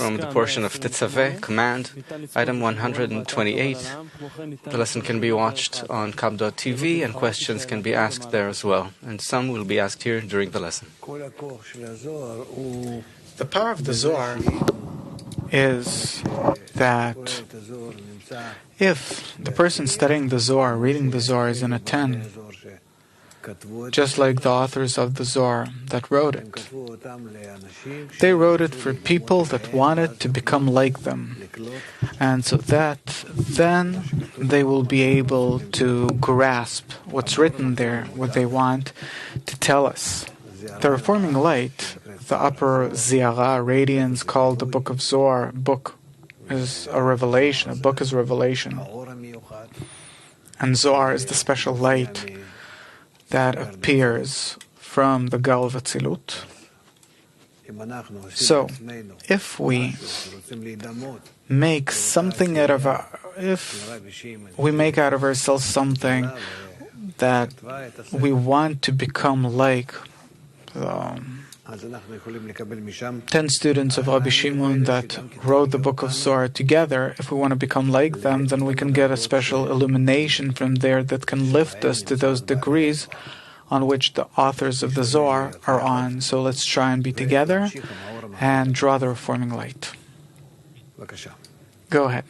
from the portion of Tetzaveh, Command, item 128. The lesson can be watched on Kab.tv and questions can be asked there as well. And some will be asked here during the lesson. The power of the Zohar is that if the person studying the Zohar, reading the Zohar, is in a 10, just like the authors of the Zohar that wrote it, they wrote it for people that wanted to become like them, and so that then they will be able to grasp what's written there, what they want to tell us. The reforming light, the upper ziara, radiance, called the Book of Zohar. Book is a revelation. A book is a revelation. And Zohar is the special light that appears from the Gal of Atzilut. So, if we make something out of ourselves something that we want to become like, 10 students of Rabbi Shimon that wrote the Book of Zohar together, if we want to become like them, then we can get a special illumination from there that can lift us to those degrees on which the authors of the Zohar are on. So let's try and be together and draw the reforming light. Go ahead.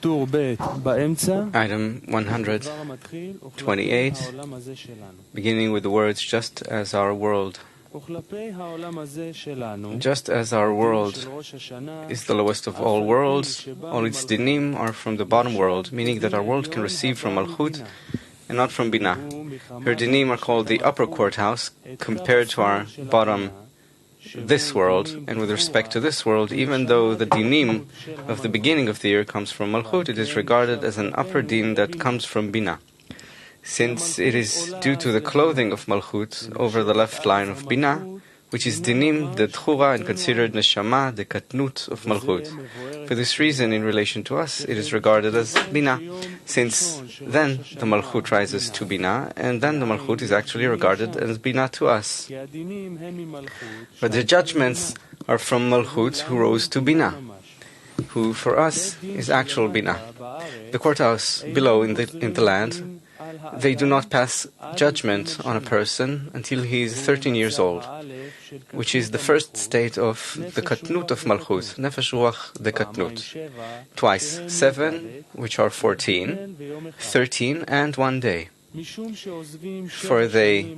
Item 128, beginning with the words, just as our world. Just as our world is the lowest of all worlds, all its dinim are from the bottom world, meaning that our world can receive from Malchut and not from Binah. Her dinim are called the upper courthouse compared to our bottom, this world, and with respect to this world, even though the dinim of the beginning of the year comes from Malchut, it is regarded as an upper din that comes from Binah, since it is due to the clothing of Malchut over the left line of Binah, which is dinim the tchura and considered neshama the katnut of Malchut. For this reason, in relation to us, it is regarded as Binah, since then the Malchut rises to Binah, and then the Malchut is actually regarded as Binah to us. But the judgments are from Malchut, who rose to Binah, who for us is actual Binah. The courthouse below in the land, they do not pass judgment on a person until he is 13 years old, which is the first state of the katnut of Malchut, nefesh ruach the katnut. Twice 7, which are 14, 13, and 1 day. For they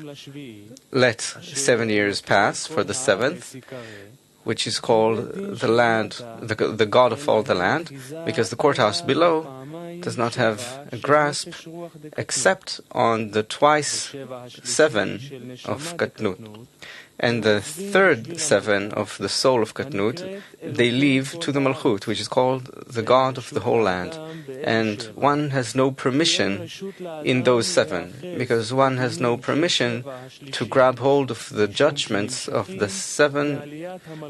let 7 years pass for the 7th, which is called the land, the God of all the land, because the courthouse below does not have a grasp except on the twice 7 of Katnut. And the third 7 of the soul of Katnut, they leave to the Malchut, which is called the God of the whole land. And one has no permission in those 7, because one has no permission to grab hold of the judgments of the 7,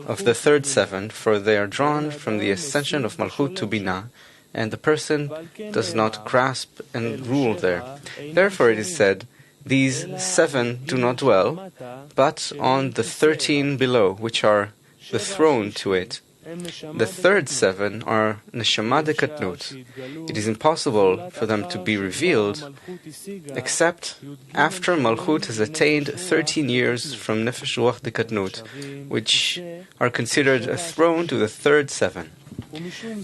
of the third 7, for they are drawn from the ascension of Malchut to Binah, and the person does not grasp and rule there. Therefore it is said, these 7 do not dwell, but on the 13 below, which are the throne to it. The third 7 are neshama de katnut. It is impossible for them to be revealed except after Malchut has attained 13 years from nefesh ruach de katnut, which are considered a throne to the third 7.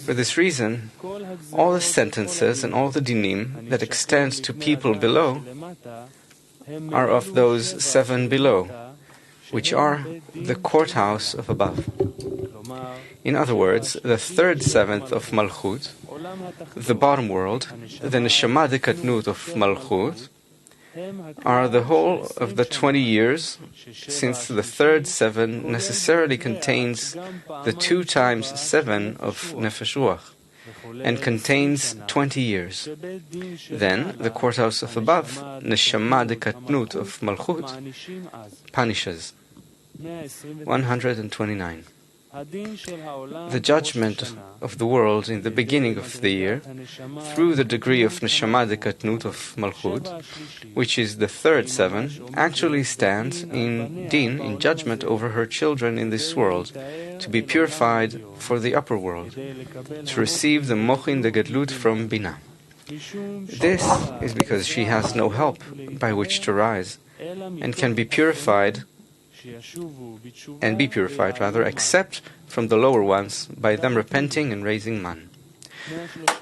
For this reason, all the sentences and all the dinim that extend to people below are of those 7 below, which are the courthouse of above. In other words, the third 7th of Malchut, the bottom world, the neshama de katnut of Malchut, are the whole of the 20 years, since the third 7 necessarily contains the 2 times 7 of Nefesh Ruach, and contains 20 years. Then the courthouse of above, Neshama de Katnut of Malchut, punishes. 129. The judgment of the world in the beginning of the year, through the degree of Neshama Dekatnut of Malchut, which is the third seven, actually stands in Din, in judgment over her children in this world, to be purified for the upper world, to receive the Mochin de Gedlut from Binah. This is because she has no help by which to rise, and can be purified, except from the lower ones, by them repenting and raising man.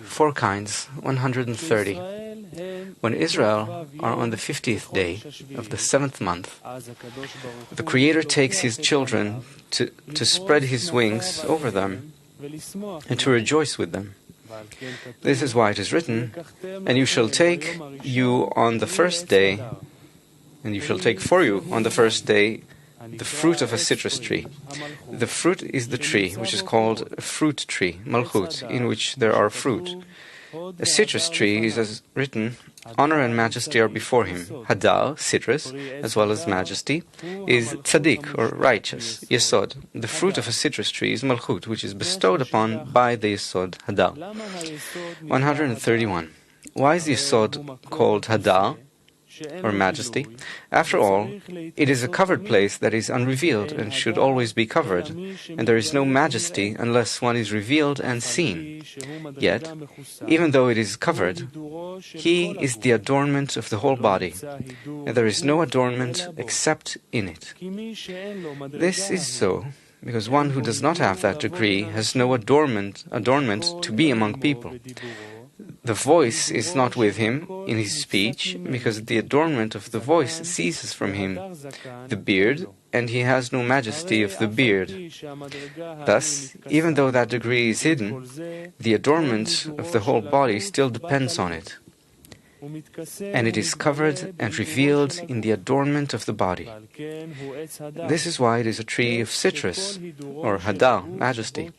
4 kinds, 130. When Israel are on the 50th day of the 7th month, the Creator takes His children to spread His wings over them and to rejoice with them. This is why it is written, "And you shall take you on the first day, and you shall take for you on the first day the fruit of a citrus tree." The fruit is the tree, which is called a fruit tree, Malchut, in which there are fruit. A citrus tree is as written, "Honor and majesty are before him." Hadar, citrus, as well as majesty, is tzaddik, or righteous, yesod. The fruit of a citrus tree is Malchut, which is bestowed upon by the yesod, Hadar. 131. Why is the yesod called Hadar, or majesty? After all, it is a covered place that is unrevealed and should always be covered, and there is no majesty unless one is revealed and seen. Yet, even though it is covered, he is the adornment of the whole body, and there is no adornment except in it. This is so because one who does not have that degree has no adornment to be among people. The voice is not with him in his speech, because the adornment of the voice ceases from him, the beard, and he has no majesty of the beard. Thus, even though that degree is hidden, the adornment of the whole body still depends on it, and it is covered and revealed in the adornment of the body. This is why it is a tree of citrus, or Hadar, majesty,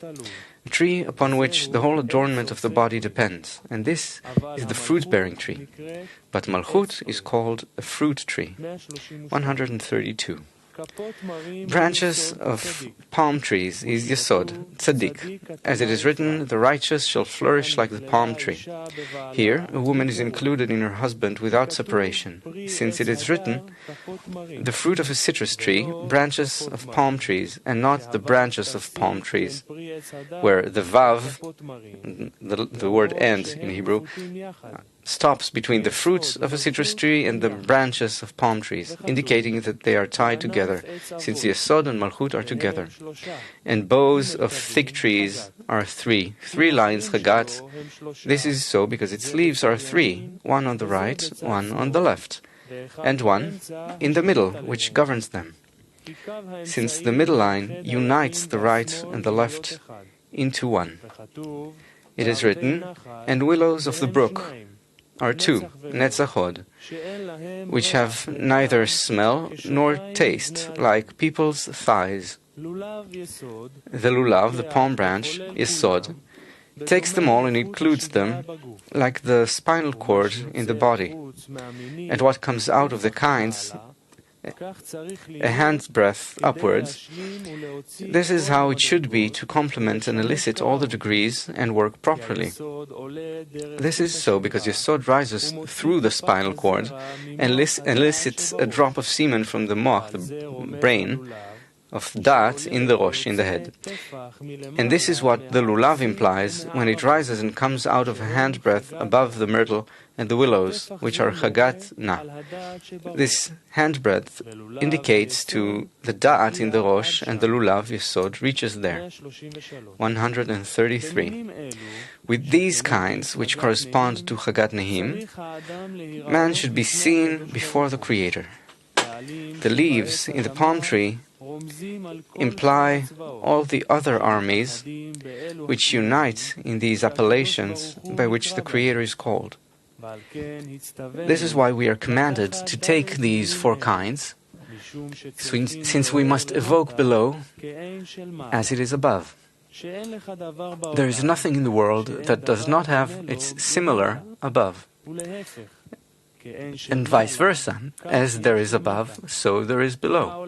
a tree upon which the whole adornment of the body depends, and this is the fruit-bearing tree. But Malchut is called a fruit tree. 132. Branches of palm trees is Yesod, Tzaddik. As it is written, "The righteous shall flourish like the palm tree." Here, a woman is included in her husband without separation, since it is written, "The fruit of a citrus tree, branches of palm trees, and not the branches of palm trees," where the Vav, the word "and" in Hebrew, stops between the fruits of a citrus tree and the branches of palm trees, indicating that they are tied together, since the Yesod and Malchut are together. And boughs of fig trees are 3 lines Chagat. This is so because its leaves are 3, one on the right, one on the left, and one in the middle, which governs them, since the middle line unites the right and the left into one. It is written, "And willows of the brook are 2, zzsolt, which have neither smell nor taste, like people's thighs." The lulav, the palm branch, Yesod, takes them all and includes them, like the spinal cord in the body. And what comes out of the kinds, a hand's breadth upwards, this is how it should be to complement and elicit all the degrees and work properly. This is so because Yesod rises through the spinal cord and elicits a drop of semen from the moch, the brain, of Da'at in the Rosh, in the head. And this is what the lulav implies when it rises and comes out of a handbreadth above the myrtle and the willows, which are Chagat Na. This handbreadth indicates to the Da'at in the Rosh, and the lulav Yesod reaches there. 133. With these kinds, which correspond to Chagat Nehim, man should be seen before the Creator. The leaves in the palm tree imply all the other armies which unite in these appellations by which the Creator is called. This is why we are commanded to take these 4 kinds, since we must evoke below as it is above. There is nothing in the world that does not have its similar above. and vice versa. As there is above, so there is below.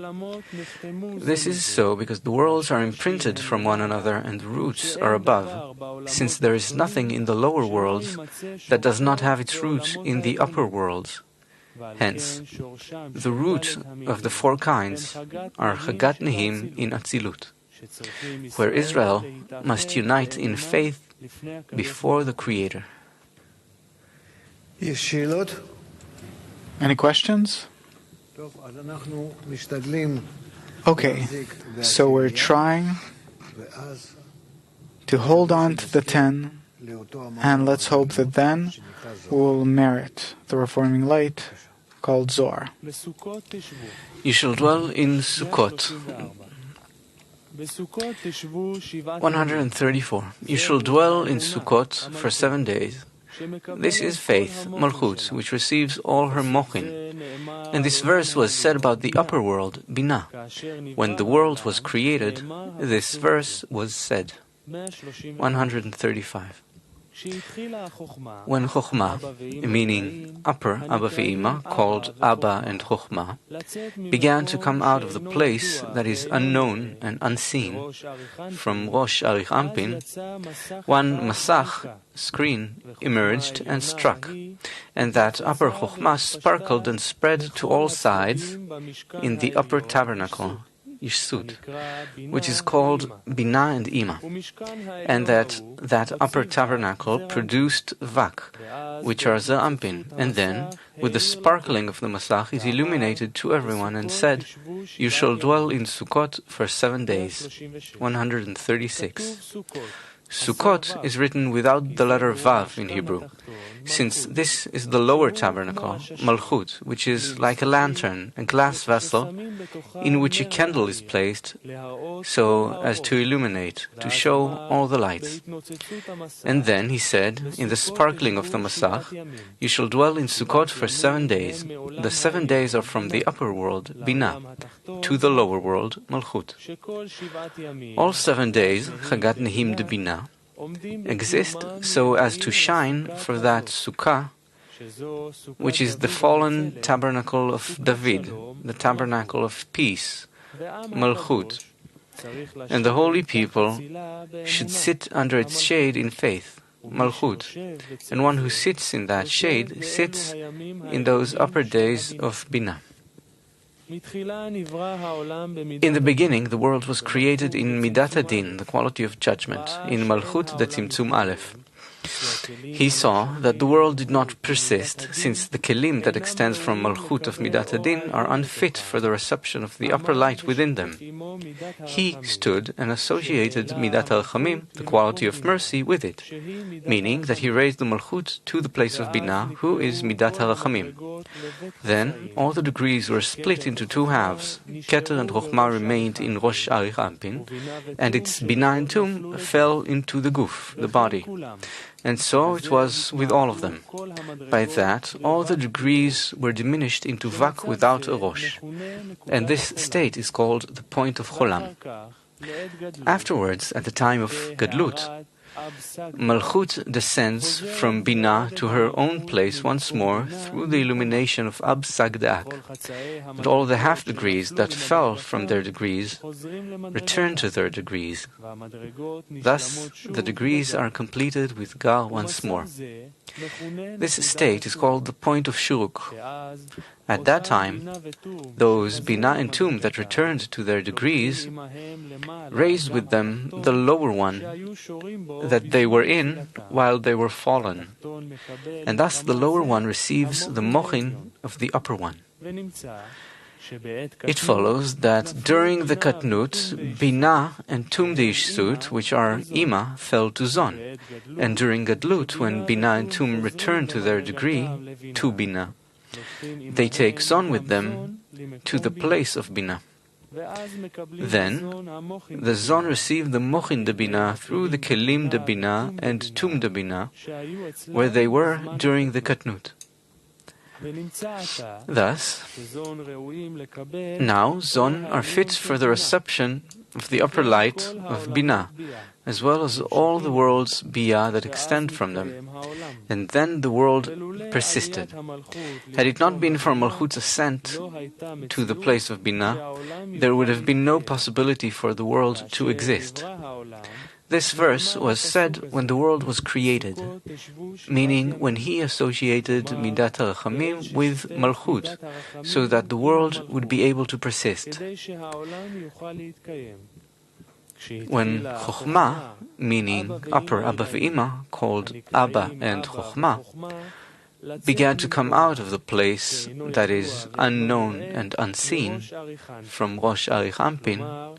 This is so because the worlds are imprinted from one another and the roots are above, since there is nothing in the lower worlds that does not have its roots in the upper worlds. Hence, the root of the four kinds are Chagat Nehim in Atzilut, where Israel must unite in faith before the Creator. Any questions? Okay, so we're trying to hold on to the 10, and let's hope that then we'll merit the reforming light called Zohar. You shall dwell in Sukkot. 134. You shall dwell in Sukkot for 7 days. This is faith, Malchut, which receives all her mochin. And this verse was said about the upper world, Binah. When the world was created, this verse was said. 135. When Chokhmah, meaning upper Abba Ve'ima, called Abba and Chokhmah, began to come out of the place that is unknown and unseen, from Rosh Arich Ampin, one Masach, screen, emerged and struck, and that upper Chokhmah sparkled and spread to all sides in the upper tabernacle, Yeshut, which is called Binah and Ima, and that upper tabernacle produced Vak, which are Za'ampin, and then, with the sparkling of the Masach, is illuminated to everyone and said, You shall dwell in Sukkot for 7 days. 136. Sukkot is written without the letter Vav in Hebrew, since this is the lower tabernacle, Malchut, which is like a lantern, a glass vessel, in which a candle is placed, so as to illuminate, to show all the lights. And then he said, in the sparkling of the Masach, You shall dwell in Sukkot for 7 days. The 7 days are from the upper world, Binah, to the lower world, Malchut. All 7 days, Chagat Nehim de Binah, exist so as to shine for that Sukkah, which is the fallen tabernacle of David, the tabernacle of peace, Malchut. And the holy people should sit under its shade in faith, Malchut. And one who sits in that shade sits in those upper days of Binah. In the beginning, the world was created in Midat Adin, the quality of judgment, in Malchut the Tzimtzum Aleph. He saw that the world did not persist, since the kelim that extends from Malchut of Midat Adin are unfit for the reception of the upper light within them. He stood and associated Midat al-Chamim, the quality of mercy, with it, meaning that he raised the Malchut to the place of Binah, who is Midat al-Chamim. Then all the degrees were split into 2 halves. Keter and Chokhmah remained in Rosh Arich Ampin, and its Binah and Tum fell into the Guf, the body. And so it was with all of them. By that, all the degrees were diminished into Vak without a Rosh. And this state is called the point of Cholam. Afterwards, at the time of Gadlut, Malchut descends from Binah to her own place once more through the illumination of Ab Sagdak. But all the half degrees that fell from their degrees return to their degrees. Thus, the degrees are completed with Gar once more. This state is called the point of Shuruk. At that time, those Binah and Tum that returned to their degrees raised with them the lower one that they were in while they were fallen, and thus the lower one receives the mochin of the upper one. It follows that during the Katnut, Binah and Tum de Ishsut, which are Ima, fell to Zon, and during Gadlut, when Binah and Tum return to their degree, to Binah, they take Zon with them to the place of Binah. Then, the Zon received the Mochin de Binah through the Kelim de Binah and Tum de Binah, where they were during the Katnut. Thus, now Zon are fit for the reception of the upper light of Binah, as well as all the worlds Biyah that extend from them. And then the world persisted. Had it not been for Malchut's ascent to the place of Binah, there would have been no possibility for the world to exist. This verse was said when the world was created, meaning when he associated Midat HaRachamim with Malchut, so that the world would be able to persist. When Chokhmah, meaning upper Abba Ve'ima, called Abba and Chokhmah, began to come out of the place that is unknown and unseen, from Rosh Arich Anpin,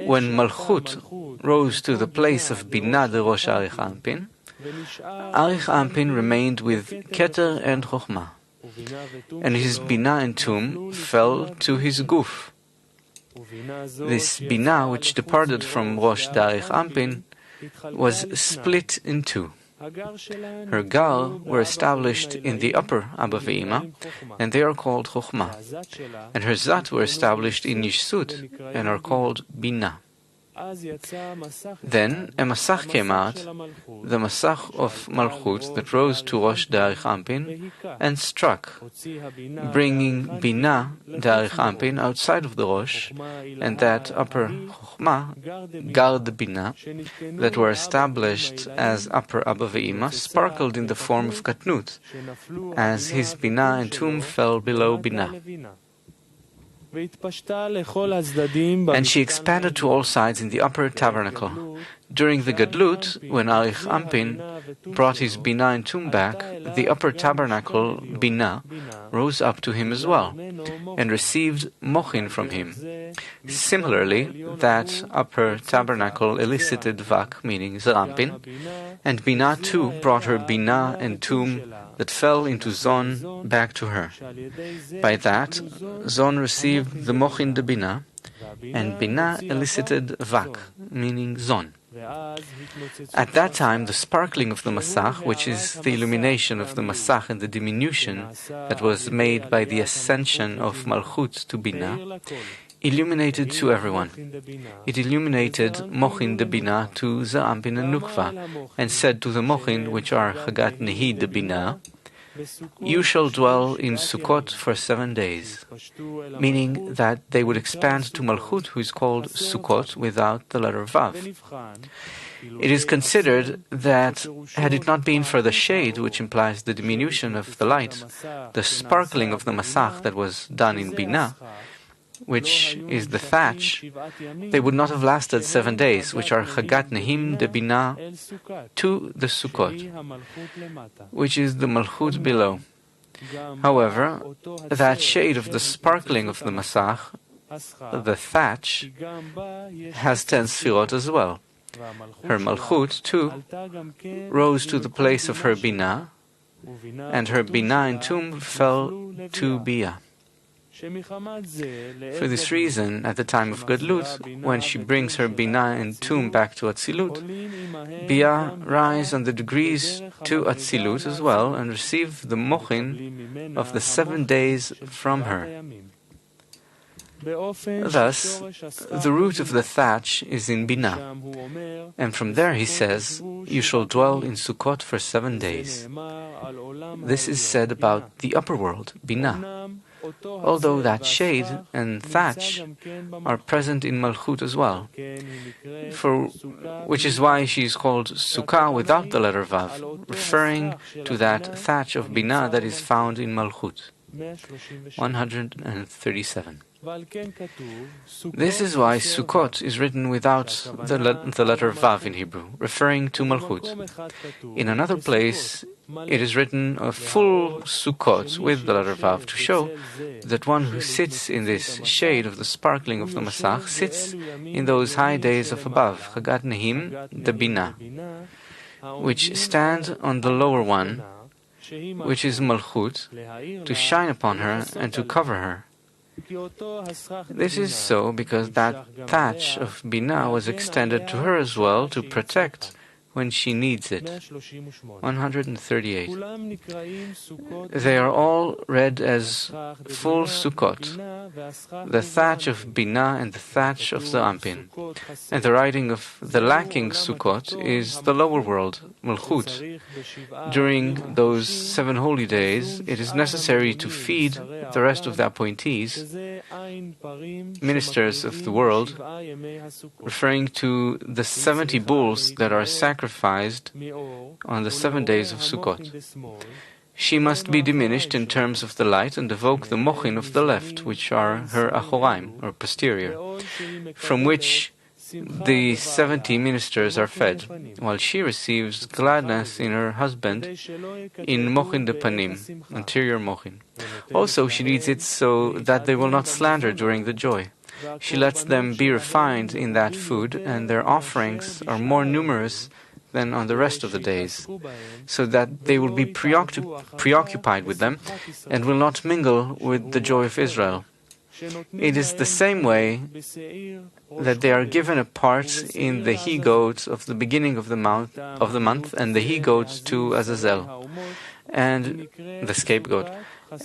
when Malchut rose to the place of Binah de Rosh Arich Anpin, Arich Anpin remained with Keter and Chokhmah, and his Binah and Tum fell to his Guf. This Binah, which departed from Rosh Arich Anpin, was split in two. Her Gar were established in the upper Abba Ve'ima, and they are called Chokhmah, and her Zat were established in Yishsut, and are called Binah. Then a Masach came out, the Masach of Malchut that rose to Rosh Arich Anpin, and struck, bringing Binah Arich Anpin outside of the Rosh, and that upper Chokhmah, Gar the Binah, that were established as upper Abba Ve'ima, sparkled in the form of Katnut, as his Binah and Tum fell below Binah. And she expanded to all sides in the upper tabernacle. During the Gadlut, when Arich Anpin brought his Binah and Tum back, the upper tabernacle, Binah, rose up to him as well, and received Mochin from him. Similarly, that upper tabernacle elicited Vak, meaning Zer Anpin, and Binah too brought her Binah and Tum that fell into Zon back to her. By that, Zon received the Mochin de Binah, and Binah elicited Vak, meaning Zon. At that time, the sparkling of the Masach, which is the illumination of the Masach and the diminution that was made by the ascension of Malchut to Binah, illuminated to everyone. It illuminated Mochin de Binah to Zer Anpin and Nukva, and said to the Mochin, which are Chagat Nehi de Binah, "You shall dwell in Sukkot for 7 days," meaning that they would expand to Malchut, who is called Sukkot without the letter Vav. It is considered that had it not been for the shade, which implies the diminution of the light, the sparkling of the Masach that was done in Binah, which is the thatch, they would not have lasted 7 days, which are Chagat Nehim de Binah to the Sukkot, which is the Malchut below. However, that shade of the sparkling of the Masach, the thatch, has 10 Sfirot as well. Her Malchut, too, rose to the place of her Binah, and her Binah and Tum fell to Biyah. For this reason, at the time of Gadlut, when she brings her Binah and Tum back to Atzilut, Biyah rise on the degrees to Atzilut as well and receive the Mochin of the 7 days from her. Thus, the root of the thatch is in Binah, and from there he says, "You shall dwell in Sukkot for 7 days." This is said about the upper world, Binah, although that shade and thatch are present in Malchut as well, which is why she is called Sukkah without the letter Vav, referring to that thatch of Binah that is found in Malchut. 137. This is why Sukkot is written without the letter Vav in Hebrew, referring to Malchut. In another place, it is written a full Sukkot with the letter Vav to show that one who sits in this shade of the sparkling of the Masach sits in those high days of above, Chagat Nehim, the Binah, which stand on the lower one, which is Malchut, to shine upon her and to cover her. This is so because that thatch of Binah was extended to her as well to protect when she needs it. 138. They are all read as full Sukkot, the thatch of Binah and the thatch of Za'ampin. And the writing of the lacking Sukkot is the lower world, Malchut. During those 7 holy days, it is necessary to feed the rest of the appointees, ministers of the world, referring to the 70 bulls that are sacrificed on the 7 days of Sukkot. She must be diminished in terms of the light and evoke the mochin of the left, which are her achoraim, or posterior, from which the 70 ministers are fed, while she receives gladness in her husband in mochin de panim, anterior mochin. Also, she needs it so that they will not slander during the joy. She lets them be refined in that food, and their offerings are more numerous than on the rest of the days, so that they will be preoccupied with them and will not mingle with the joy of Israel. It is the same way that they are given a part in the he-goats of the beginning of the month and the he-goats to Azazel, and the scapegoat.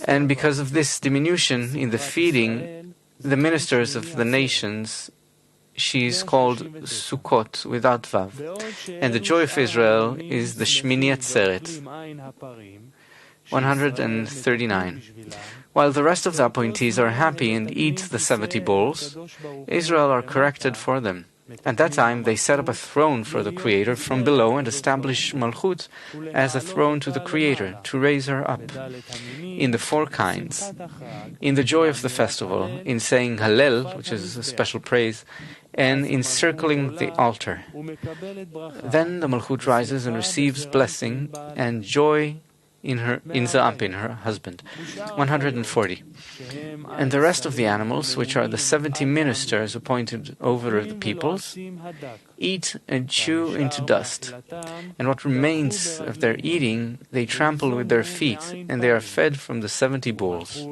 And because of this diminution in the feeding, the ministers of the nations, she is called Sukkot without Vav, and the joy of Israel is the Shmini Atzeret. 139. While the rest of the appointees are happy and eat the 70 bulls, Israel are corrected for them. At that time they set up a throne for the Creator from below and establish Malchut as a throne to the Creator, to raise her up, in the 4 kinds, in the joy of the festival, in saying Hallel, which is a special praise, and encircling the altar. Then the Malchut rises and receives blessing and joy in Za'ampin, her husband. 140. And the rest of the animals, which are the 70 ministers appointed over the peoples, eat and chew into dust. And what remains of their eating, they trample with their feet, and they are fed from the 70 bulls.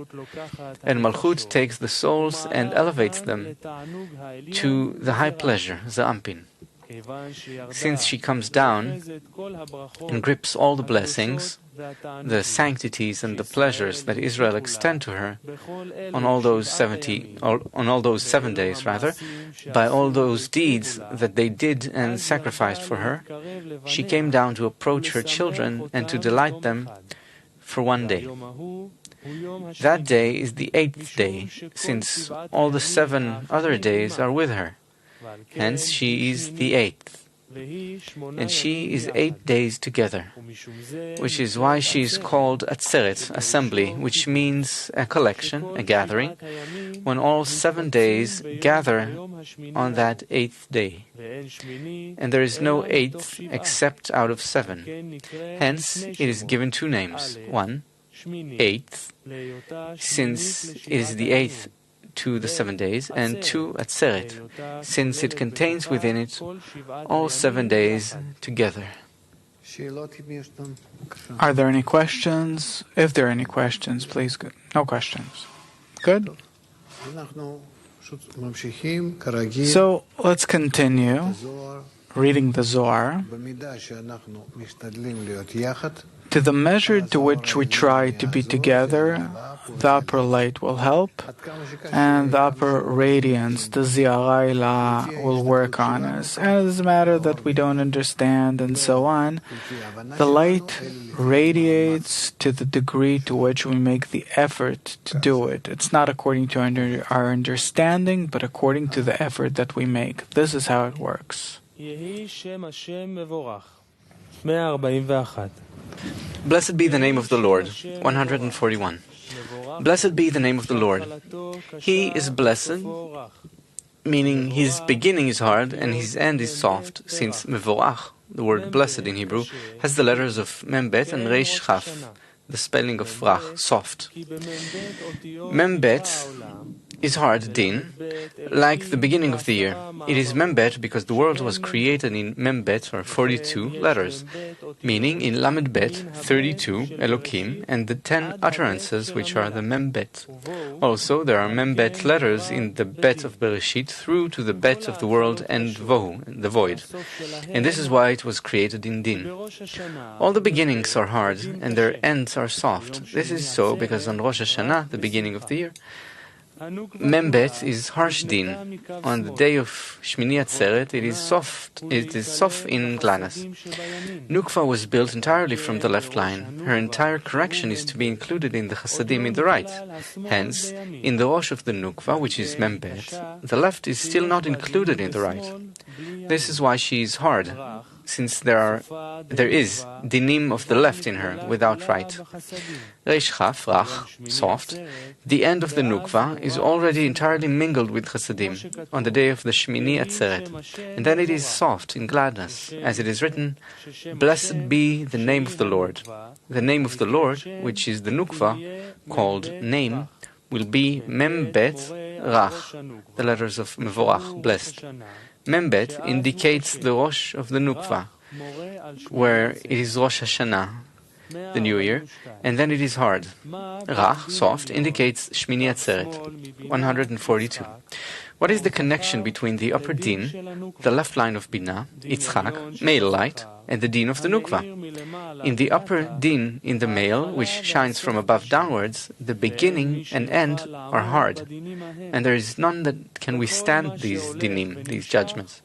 And Malchut takes the souls and elevates them to the high pleasure, Za'ampin. Since she comes down and grips all the blessings, the sanctities and the pleasures that Israel extend to her on all those 7 days, by all those deeds that they did and sacrificed for her, she came down to approach her children and to delight them for 1 day. That day is the 8th day, since all the 7 other days are with her. Hence she is the 8th. And she is 8 days together, which is why she is called Atzeret, assembly, which means a collection, a gathering, when all 7 days gather on that 8th day. And there is no 8th except out of 7. Hence it is given 2 names. 1, 8th, since it is the 8th to the 7 days, and 2 Atzeret, since it contains within it all 7 days together. Are there any questions? If there are any questions, please. No questions. Good. So let's continue reading the Zohar. To the measure to which we try to be together, the upper light will help, and the upper radiance, the Ziaraila, will work on us. And it doesn't matter that we don't understand and so on. The light radiates to the degree to which we make the effort to do it. It's not according to our understanding, but according to the effort that we make. This is how it works. Blessed be the name of the Lord. 141. Blessed be the name of the Lord. He is blessed, meaning his beginning is hard and his end is soft, since mevorach, the word blessed in Hebrew, has the letters of Membet and Reish Chaf, the spelling of vrach, soft. Membet is hard, din, like the beginning of the year. It is membet because the world was created in membet, or 42 letters, meaning in lamed bet, 32 Elokim, and the 10 utterances which are the membet. Also, there are membet letters in the bet of Bereshit through to the bet of the world and vohu, the void. And this is why it was created in din. All the beginnings are hard, and their ends are soft. This is so because on Rosh Hashanah, the beginning of the year, Membet is harsh din. On the day of Shmini Atzeret, it is soft in gladness. Nukva was built entirely from the left line. Her entire correction is to be included in the Chasadim in the right. Hence, in the Rosh of the Nukva, which is Membet, the left is still not included in the right. This is why she is hard, since there is dinim of the left in her, without right. Reish Chaf, Rach, soft, the end of the Nukva is already entirely mingled with Chasadim on the day of the Shmini Atzeret, and then it is soft in gladness, as it is written, "Blessed be the name of the Lord." The name of the Lord, which is the Nukva, called name, will be Membet Rach, the letters of Mevorach, blessed. Membet indicates the Rosh of the Nukva, where it is Rosh Hashanah, the New Year, and then it is hard. Rach, soft, indicates Shmini Atzeret, 142. What is the connection between the upper din, the left line of Binah, Yitzchak, male light, and the din of the Nukva? In the upper din, in the male, which shines from above downwards, the beginning and end are hard, and there is none that can withstand these dinim, these judgments.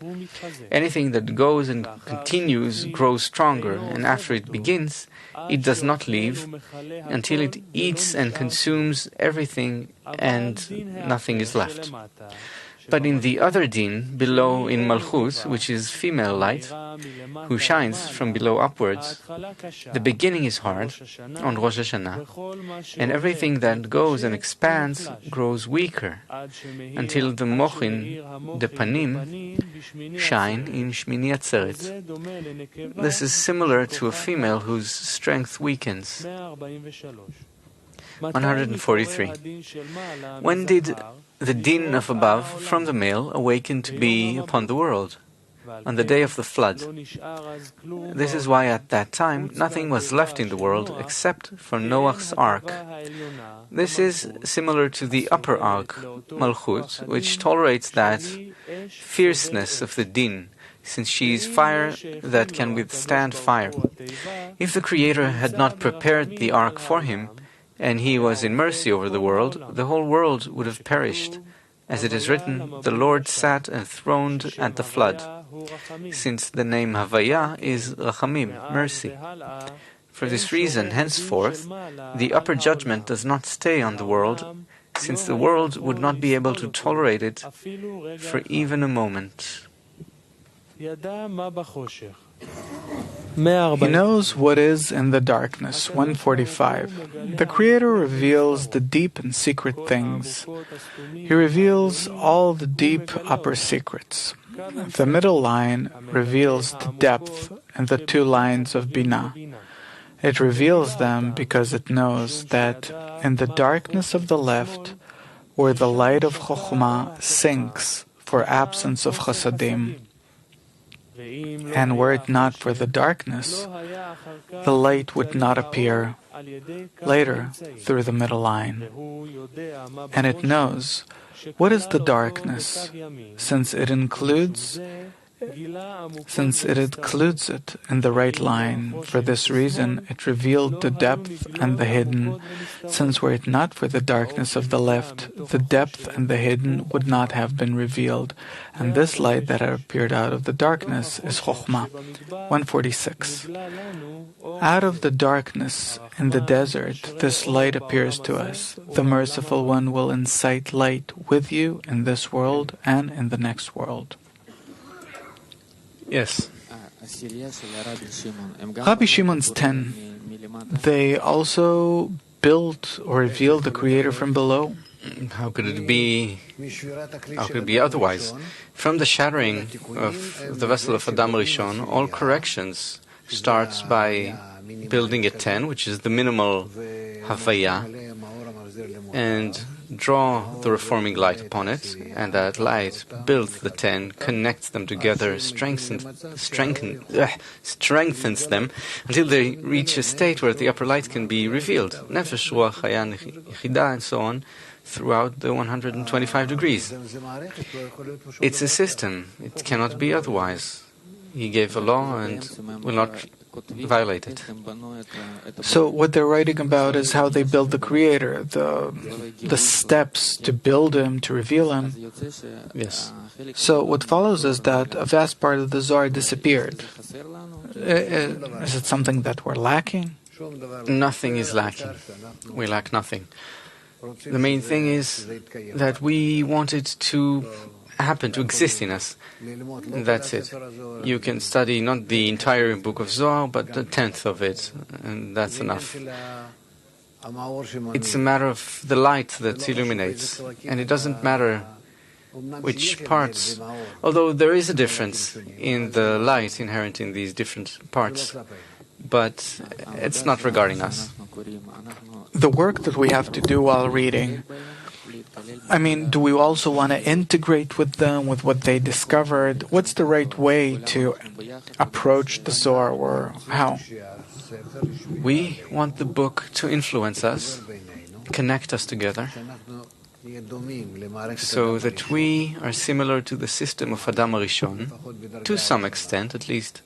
Anything that goes and continues grows stronger, and after it begins, it does not leave until it eats and consumes everything and nothing is left. But in the other din, below in Malchut, which is female light, who shines from below upwards, the beginning is hard on Rosh Hashanah, and everything that goes and expands grows weaker until the mochin, the panim, shine in Shmini Atzeret. This is similar to a female whose strength weakens. 143. When did the din of above from the male awaken to be upon the world? On the day of the flood. This is why at that time nothing was left in the world except for Noah's ark. This is similar to the upper ark, Malchut, which tolerates that fierceness of the din, since she is fire that can withstand fire. If the Creator had not prepared the ark for him, and he was in mercy over the world, the whole world would have perished. As it is written, the Lord sat enthroned at the flood, since the name Havaya is Rachamim, mercy. For this reason, henceforth, the upper judgment does not stay on the world, since the world would not be able to tolerate it for even a moment. He knows what is in the darkness. 145. The Creator reveals the deep and secret things. He reveals all the deep upper secrets. The middle line reveals the depth and the two lines of Binah. It reveals them because it knows that in the darkness of the left, where the light of Chokhmah sinks for absence of Chasadim, and were it not for the darkness, the light would not appear later through the middle line. And it knows what is the darkness, since it includes it in the right line. For this reason, it revealed the depth and the hidden, since were it not for the darkness of the left, the depth and the hidden would not have been revealed. And this light that had appeared out of the darkness is Chokhmah. 146. Out of the darkness in the desert, this light appears to us. The Merciful One will incite light with you in this world and in the next world. Yes. Rabbi Shimon's 10, they also built or revealed the Creator from below. How could it be otherwise? From the shattering of the vessel of Adam Rishon, all corrections starts by building a 10, which is the minimal Havaya, and draw the reforming light upon it, and that light builds the 10, connects them together, strengthens them until they reach a state where the upper light can be revealed. Nefesh, Ruach, Chaya, Yechidah, and so on, throughout the 125 degrees. It's a system. It cannot be otherwise. He gave a law and will not violate it. So what they're writing about is how they build the Creator, the steps to build Him, to reveal Him. Yes. So what follows is that a vast part of the Zohar disappeared. Is it something that we're lacking? Nothing is lacking. We lack nothing. The main thing is that we want it to happen, to exist in us. And that's it. You can study not the entire book of Zohar, but a tenth of it, and that's enough. It's a matter of the light that illuminates, and it doesn't matter which parts, although there is a difference in the light inherent in these different parts, but it's not regarding us. The work that we have to do while reading, I mean, do we also want to integrate with them, with what they discovered? What's the right way to approach the Zohar, or how? We want the book to influence us, connect us together, so that we are similar to the system of Adam HaRishon, to some extent at least,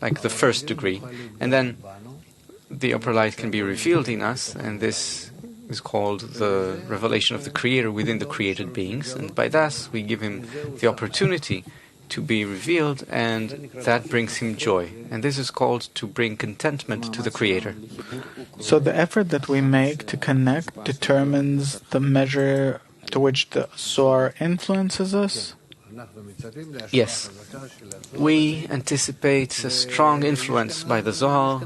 like the first degree. And then the upper light can be revealed in us, and this is called the revelation of the Creator within the created beings. And by that, we give Him the opportunity to be revealed, and that brings Him joy. And this is called to bring contentment to the Creator. So the effort that we make to connect determines the measure to which the Zohar influences us? Yes. We anticipate a strong influence by the Zohar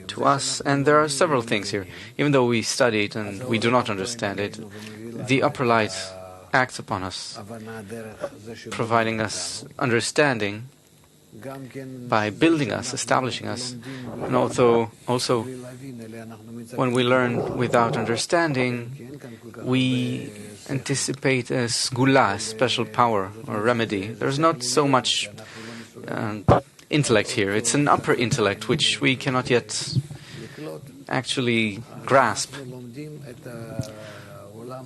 to us, and there are several things here. Even though we study it and we do not understand it, the upper light acts upon us, providing us understanding by building us, establishing us. And also when we learn without understanding, we anticipate a sgula, a special power or remedy. There's not so much intellect here. It's an upper intellect which we cannot yet actually grasp.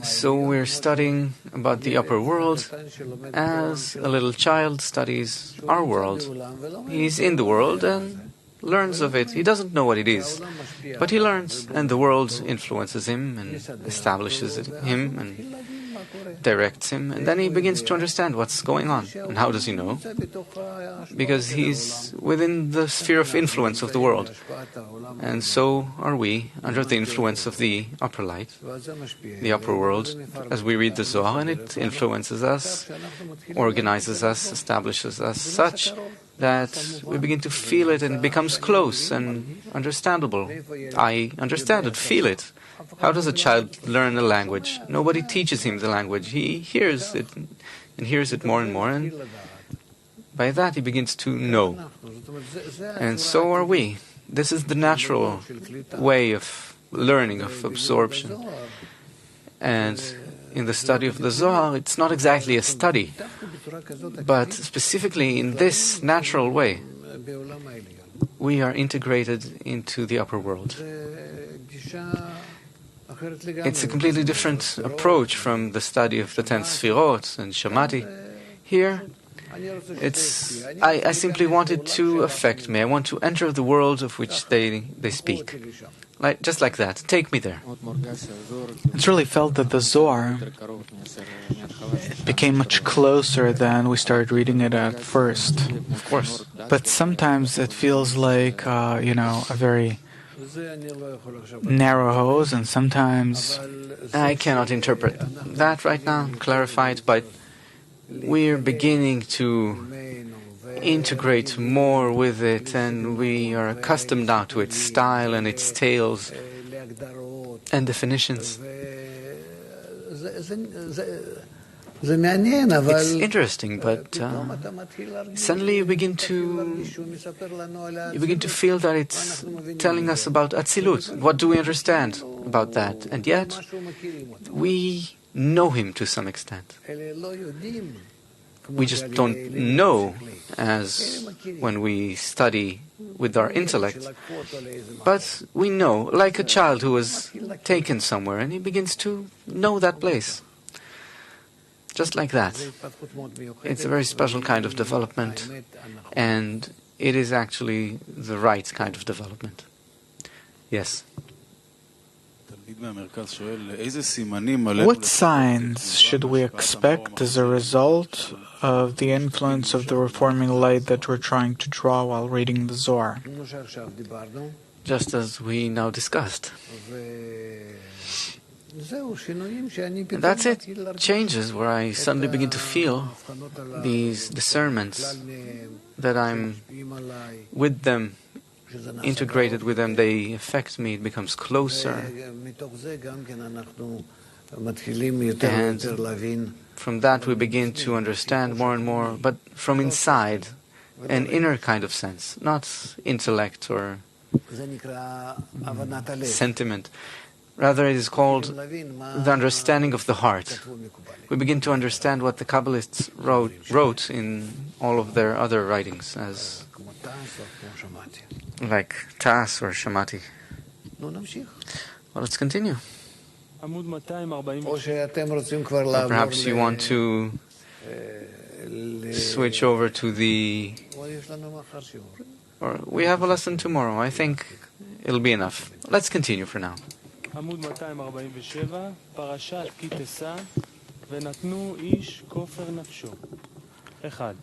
So we're studying about the upper world as a little child studies our world. He's in the world and learns of it. He doesn't know what it is, but he learns, and the world influences him and establishes him and directs him, and then he begins to understand what's going on. And how does he know? Because he's within the sphere of influence of the world. And so are we, under the influence of the upper light, the upper world, as we read the Zohar, and it influences us, organizes us, establishes us such that we begin to feel it and it becomes close and understandable. I understand it, feel it. How does a child learn a language? Nobody teaches him the language. He hears it and hears it more and more, and by that he begins to know. And so are we. This is the natural way of learning, of absorption. And in the study of the Zohar, it's not exactly a study, but specifically in this natural way, we are integrated into the upper world. It's a completely different approach from the study of the 10 Sfirot and Shamati. Here, I simply want it to affect me. I want to enter the world of which they speak. Just like that. Take me there. It's really felt that the Zohar became much closer than we started reading it at first. Of course. But sometimes it feels like, a very narrow hose, and sometimes I cannot interpret that right now, clarify it, but we're beginning to integrate more with it, and we are accustomed now to its style and its tales and definitions. It's interesting, but suddenly you begin to feel that it's telling us about Atzilut. What do we understand about that? And yet, we know him to some extent. We just don't know as when we study with our intellect. But we know, like a child who was taken somewhere and he begins to know that place. Just like that. It's a very special kind of development, and it is actually the right kind of development. Yes. What signs should we expect as a result of the influence of the reforming light that we're trying to draw while reading the Zohar? Just as we now discussed. And that's it. Changes where I suddenly begin to feel these discernments, that I'm with them, integrated with them, they affect me, it becomes closer. And from that we begin to understand more and more, but from inside, an inner kind of sense, not intellect or sentiment. Rather, it is called the understanding of the heart. We begin to understand what the Kabbalists wrote in all of their other writings, as like Tas or Shamati. Well, let's continue. Or perhaps you want to switch over to the... Or we have a lesson tomorrow. I think it'll be enough. Let's continue for now. עמוד 247, פרשת כי תשא, ונתנו איש כופר נפשו. 1.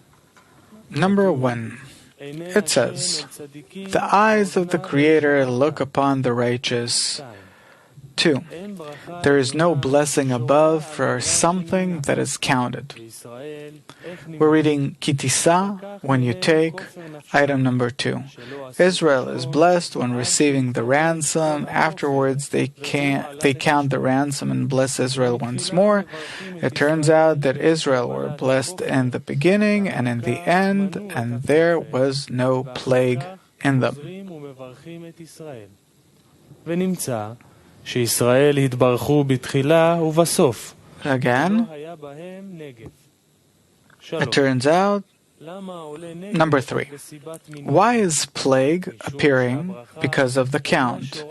Number 1. It says, the eyes of the Creator look upon the righteous. 2. There is no blessing above for something that is counted. We're reading Kitisa, when you take, item number 2. Israel is blessed when receiving the ransom. Afterwards, they count the ransom and bless Israel once more. It turns out that Israel were blessed in the beginning and in the end, and there was no plague in them. שישראל התברכו בתחילה ובסוף. Again, it turns out, number 3, why is plague appearing because of the count?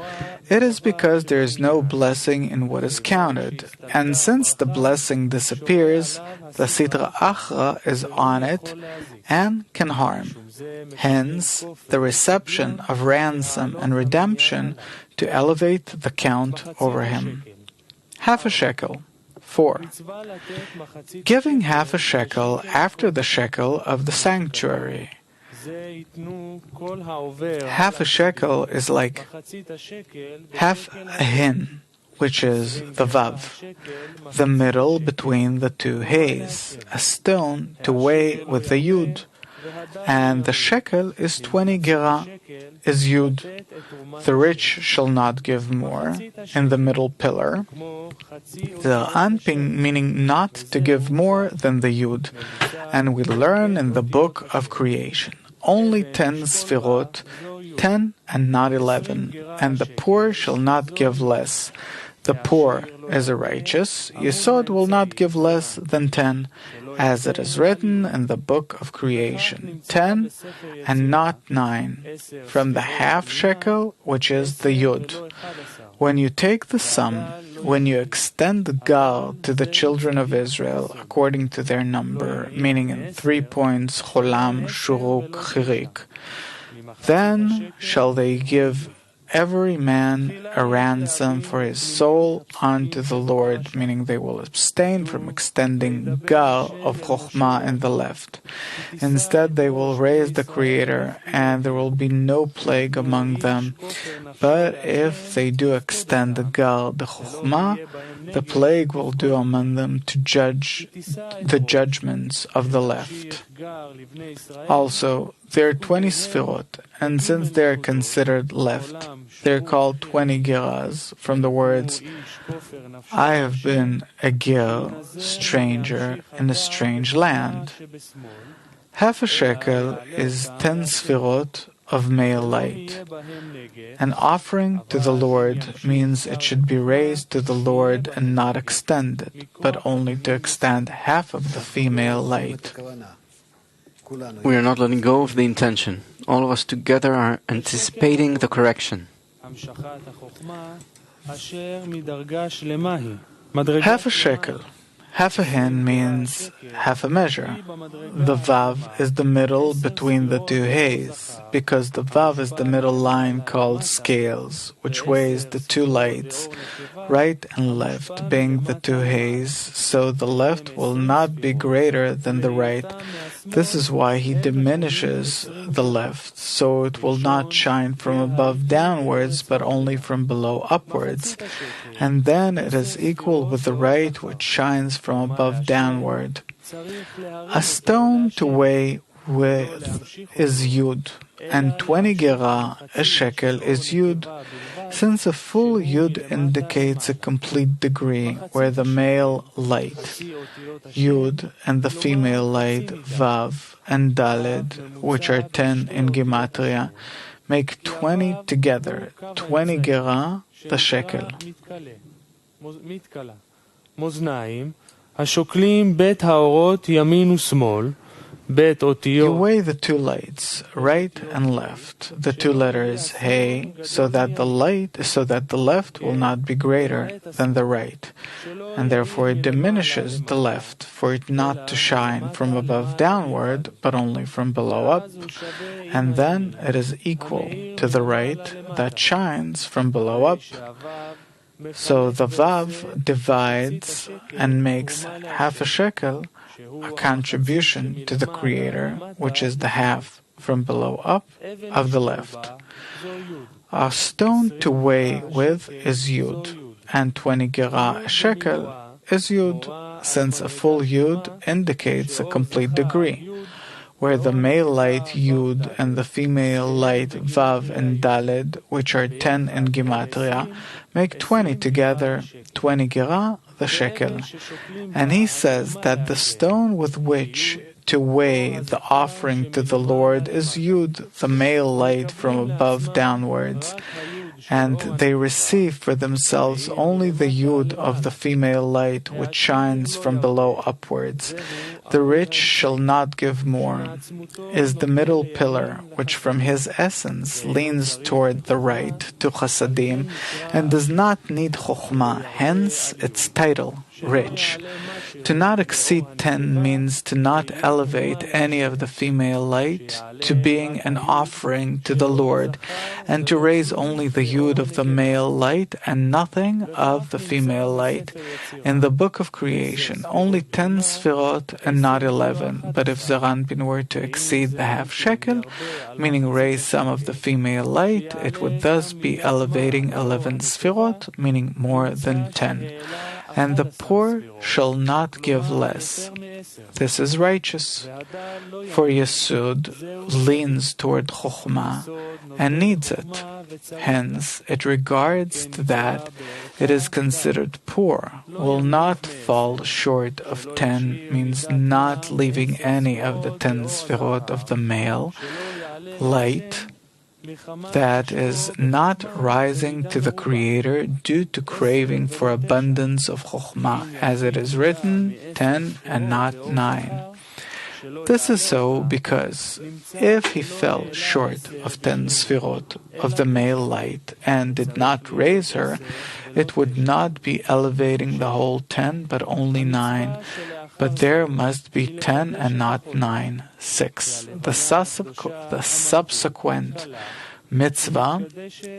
It is because there is no blessing in what is counted, and since the blessing disappears, the sitra achra is on it and can harm. Hence, the reception of ransom and redemption to elevate the count over him. Half a shekel. 4. Giving half a shekel after the shekel of the sanctuary. Half a shekel is like half a hin, which is the vav, the middle between the two hays, a stone to weigh with the yud. And the shekel is 20 gerah, is yud. The rich shall not give more, in the middle pillar. The anping, meaning not to give more than the yud. And we learn in the book of creation. Only 10 sfirot, 10 and not 11. And the poor shall not give less. The poor is a righteous. Yesod will not give less than 10, as it is written in the book of creation, 10 and not 9, from the half shekel, which is the yud. When you take the sum, when you extend the gal to the children of Israel according to their number, meaning in 3 points, cholam, shuruk, chirik, then shall they give every man a ransom for his soul unto the Lord, meaning they will abstain from extending gal of chokhmah in the left. Instead, they will raise the Creator, and there will be no plague among them. But if they do extend the gal, the chokhmah, the plague will do among them to judge the judgments of the left. Also, there are 20 sfirot, and since they are considered left, they are called 20 giras, from the words, I have been a gir, stranger, in a strange land. Half a shekel is 10 sfirot of male light. An offering to the Lord means it should be raised to the Lord and not extended, but only to extend half of the female light. We are not letting go of the intention. All of us together are anticipating the correction. Half a shekel. Half a hin means half a measure. The vav is the middle between the two hays, because the vav is the middle line called scales, which weighs the two lights, right and left being the two hays, so the left will not be greater than the right. This is why he diminishes the left, so it will not shine from above downwards, but only from below upwards. And then it is equal with the right, which shines from above downward. A stone to weigh with is yud, and 20 gerah, a shekel, is yud, since a full yud indicates a complete degree, where the male light, yud, and the female light, vav, and daled, which are 10 in gematria, make 20 together, 20 gerah, the shekel. מאזניים, השוקלים בית האורות ימין ושמאל, בית אותיות. You weigh the two lights, right and left, the two letters hey, so that the left will not be greater than the right, and therefore it diminishes the left, for it not to shine from above downward, but only from below up, and then it is equal to the right that shines from below up. So the vav divides and makes half a shekel, a contribution to the Creator, which is the half from below up of the left. A stone to weigh with is yud, and 20 gerah a shekel is yud, since a full yud indicates a complete degree, where the male light yud and the female light vav and daled, which are 10 in gematria, make 20 together, 20 gerah, the shekel. And he says that the stone with which to weigh the offering to the Lord is yud, the male light from above downwards, and they receive for themselves only the yud of the female light which shines from below upwards. The rich shall not give more, is the middle pillar, which from his essence leans toward the right to chasadim, and does not need chokhmah, hence its title, rich. To not exceed 10 means to not elevate any of the female light to being an offering to the Lord, and to raise only the yud of the male light and nothing of the female light. In the book of creation, only 10 sfirot and not 11, but if Zaranpin were to exceed the half shekel, meaning raise some of the female light, it would thus be elevating 11 sfirot, meaning more than 10. And the poor shall not give less. This is righteous. For Yesud leans toward Chokhmah and needs it. Hence, it regards that it is considered poor, will not fall short of 10, means not leaving any of the 10 sfirot of the male light, that is, not rising to the Creator due to craving for abundance of Chokhmah, as it is written, 10 and not 9. This is so because if he fell short of 10 sfirot of the male light and did not raise her, it would not be elevating the whole 10, but only 9. But there must be 10 and not 9, 6. The subsequent mitzvah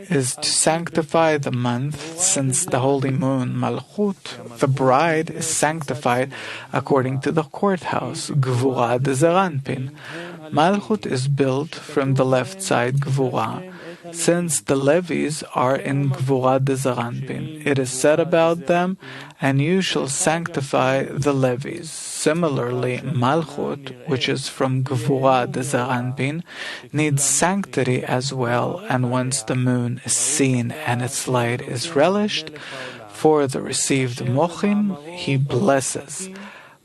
is to sanctify the month, since the holy moon, Malchut, the bride, is sanctified according to the courthouse, Gvura de Zaranpin. Malchut is built from the left side, Gvura, since the Levis are in Gvura Dezaranpin. It is said about them, and you shall sanctify the Levis. Similarly, Malchut, which is from Gvura Dezaranpin, needs sanctity as well, and once the moon is seen and its light is relished, for the received Mochin, he blesses.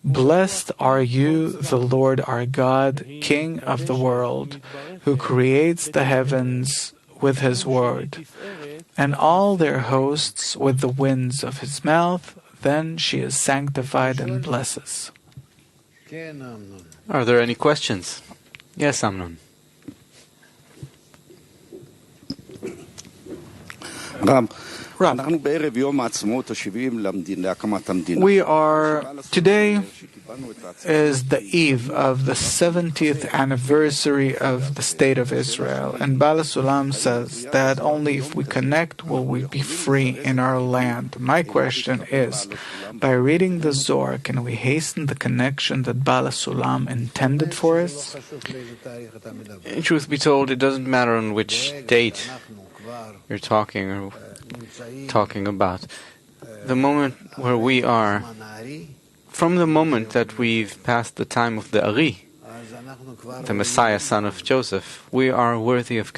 Blessed are you, the Lord our God, King of the world, who creates the heavens with his word, and all their hosts with the winds of his mouth. Then she is sanctified and blesses. Are there any questions? Yes, Amnon. Rab, today is the eve of the 70th anniversary of the State of Israel, and Bala Sulam says that only if we connect will we be free in our land. My question is, by reading the Zohar, can we hasten the connection that Bala Sulam intended for us? Truth be told, it doesn't matter on which date you're talking about. The moment where we are, from the moment that we've passed the time of the Ari, the Messiah, son of Joseph, we are worthy of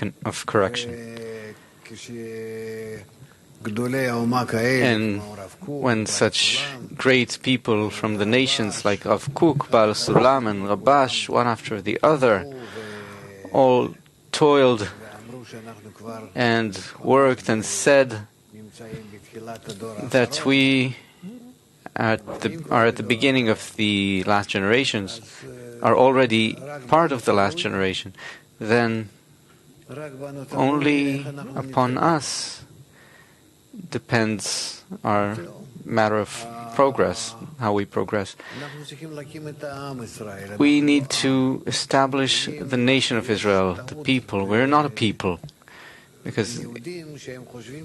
correction. And when such great people from the nations like Rav Kook, Baal Sulam, and Rabash, one after the other, all toiled and worked and said that we are at the beginning of the last generations, are already part of the last generation, then only upon us depends our matter of progress, how we progress. We need to establish the nation of Israel, the people. We're not a people. Because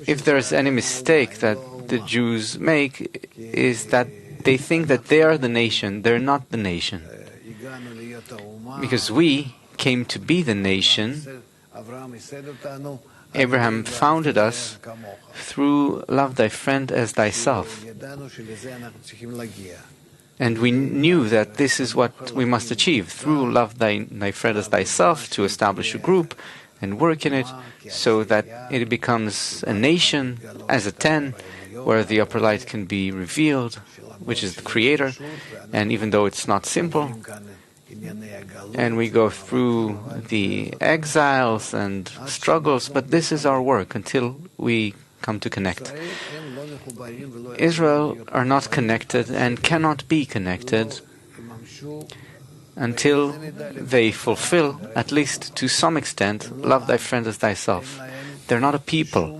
if there's any mistake that the Jews make, is that they think that they are the nation. They're not the nation. Because we came to be the nation. Abraham founded us through love thy friend as thyself. And we knew that this is what we must achieve, through love thy friend as thyself, to establish a group and work in it, so that it becomes a nation as a 10, where the upper light can be revealed, which is the Creator. And even though it's not simple, and we go through the exiles and struggles, but this is our work until we come to connect. Israel are not connected and cannot be connected until they fulfill, at least to some extent, love thy friend as thyself. They're not a people.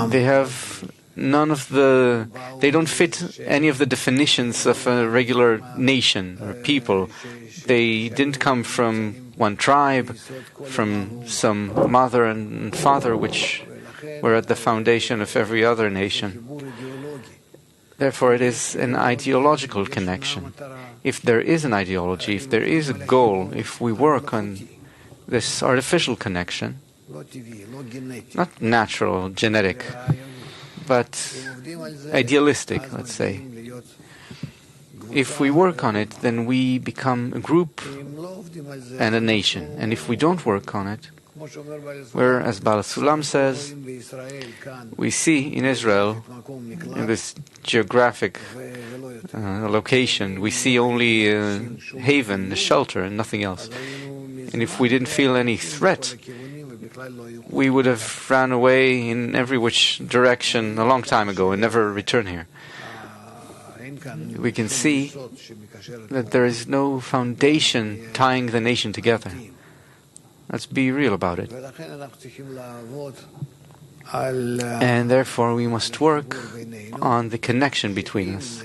They have they don't fit any of the definitions of a regular nation or people. They didn't come from one tribe, from some mother and father which were at the foundation of every other nation. Therefore, it is an ideological connection. If there is an ideology, if there is a goal, if we work on this artificial connection, not natural, genetic, but idealistic, let's say. If we work on it, then we become a group and a nation. And if we don't work on it, where, as Baal Sulam says, we see in Israel, in this geographic location, we see only a haven, a shelter, and nothing else. And if we didn't feel any threat, we would have ran away in every which direction a long time ago and never returned here. We can see that there is no foundation tying the nation together. Let's be real about it. And therefore we must work on the connection between us,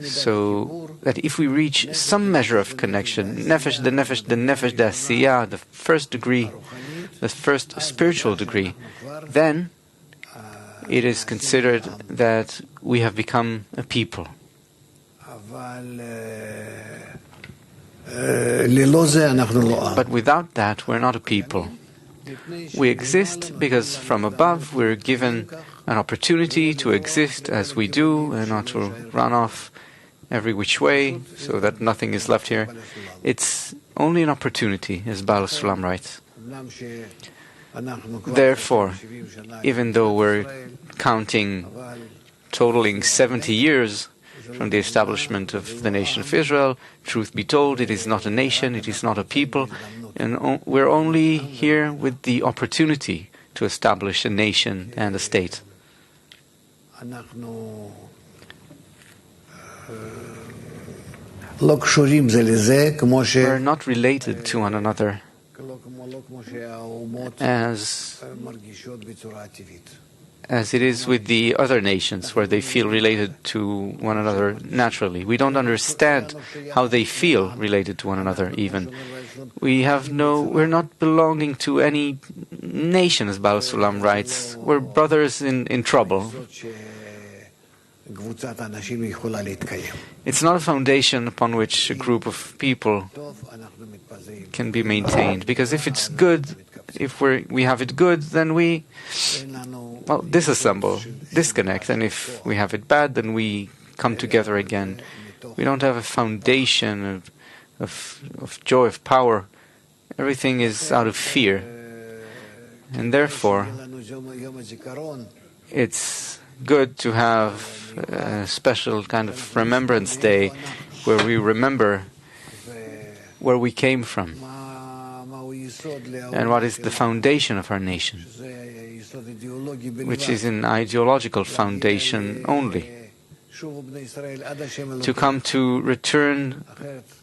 so that if we reach some measure of connection, nefesh, the asiyah, the first degree, the first spiritual degree, then it is considered that we have become a people. But without that, we're not a people. We exist because from above we're given an opportunity to exist as we do and not to run off every which way so that nothing is left here. It's only an opportunity, as Baal Sulam writes. Therefore, even though we're counting, totaling 70 years from the establishment of the nation of Israel, truth be told, it is not a nation, it is not a people, and we're only here with the opportunity to establish a nation and a state. We're not related to one another as it is with the other nations, where they feel related to one another naturally. We don't understand how they feel related to one another, even. We're not belonging to any nation, as Baal Sulam writes. We're brothers in trouble. It's not a foundation upon which a group of people can be maintained, because if it's good, if we have it good, then we disassemble, disconnect, and if we have it bad, then we come together again. We don't have a foundation of joy, of power. Everything is out of fear, and therefore it's good to have a special kind of remembrance day where we remember where we came from and what is the foundation of our nation, which is an ideological foundation only, to come to return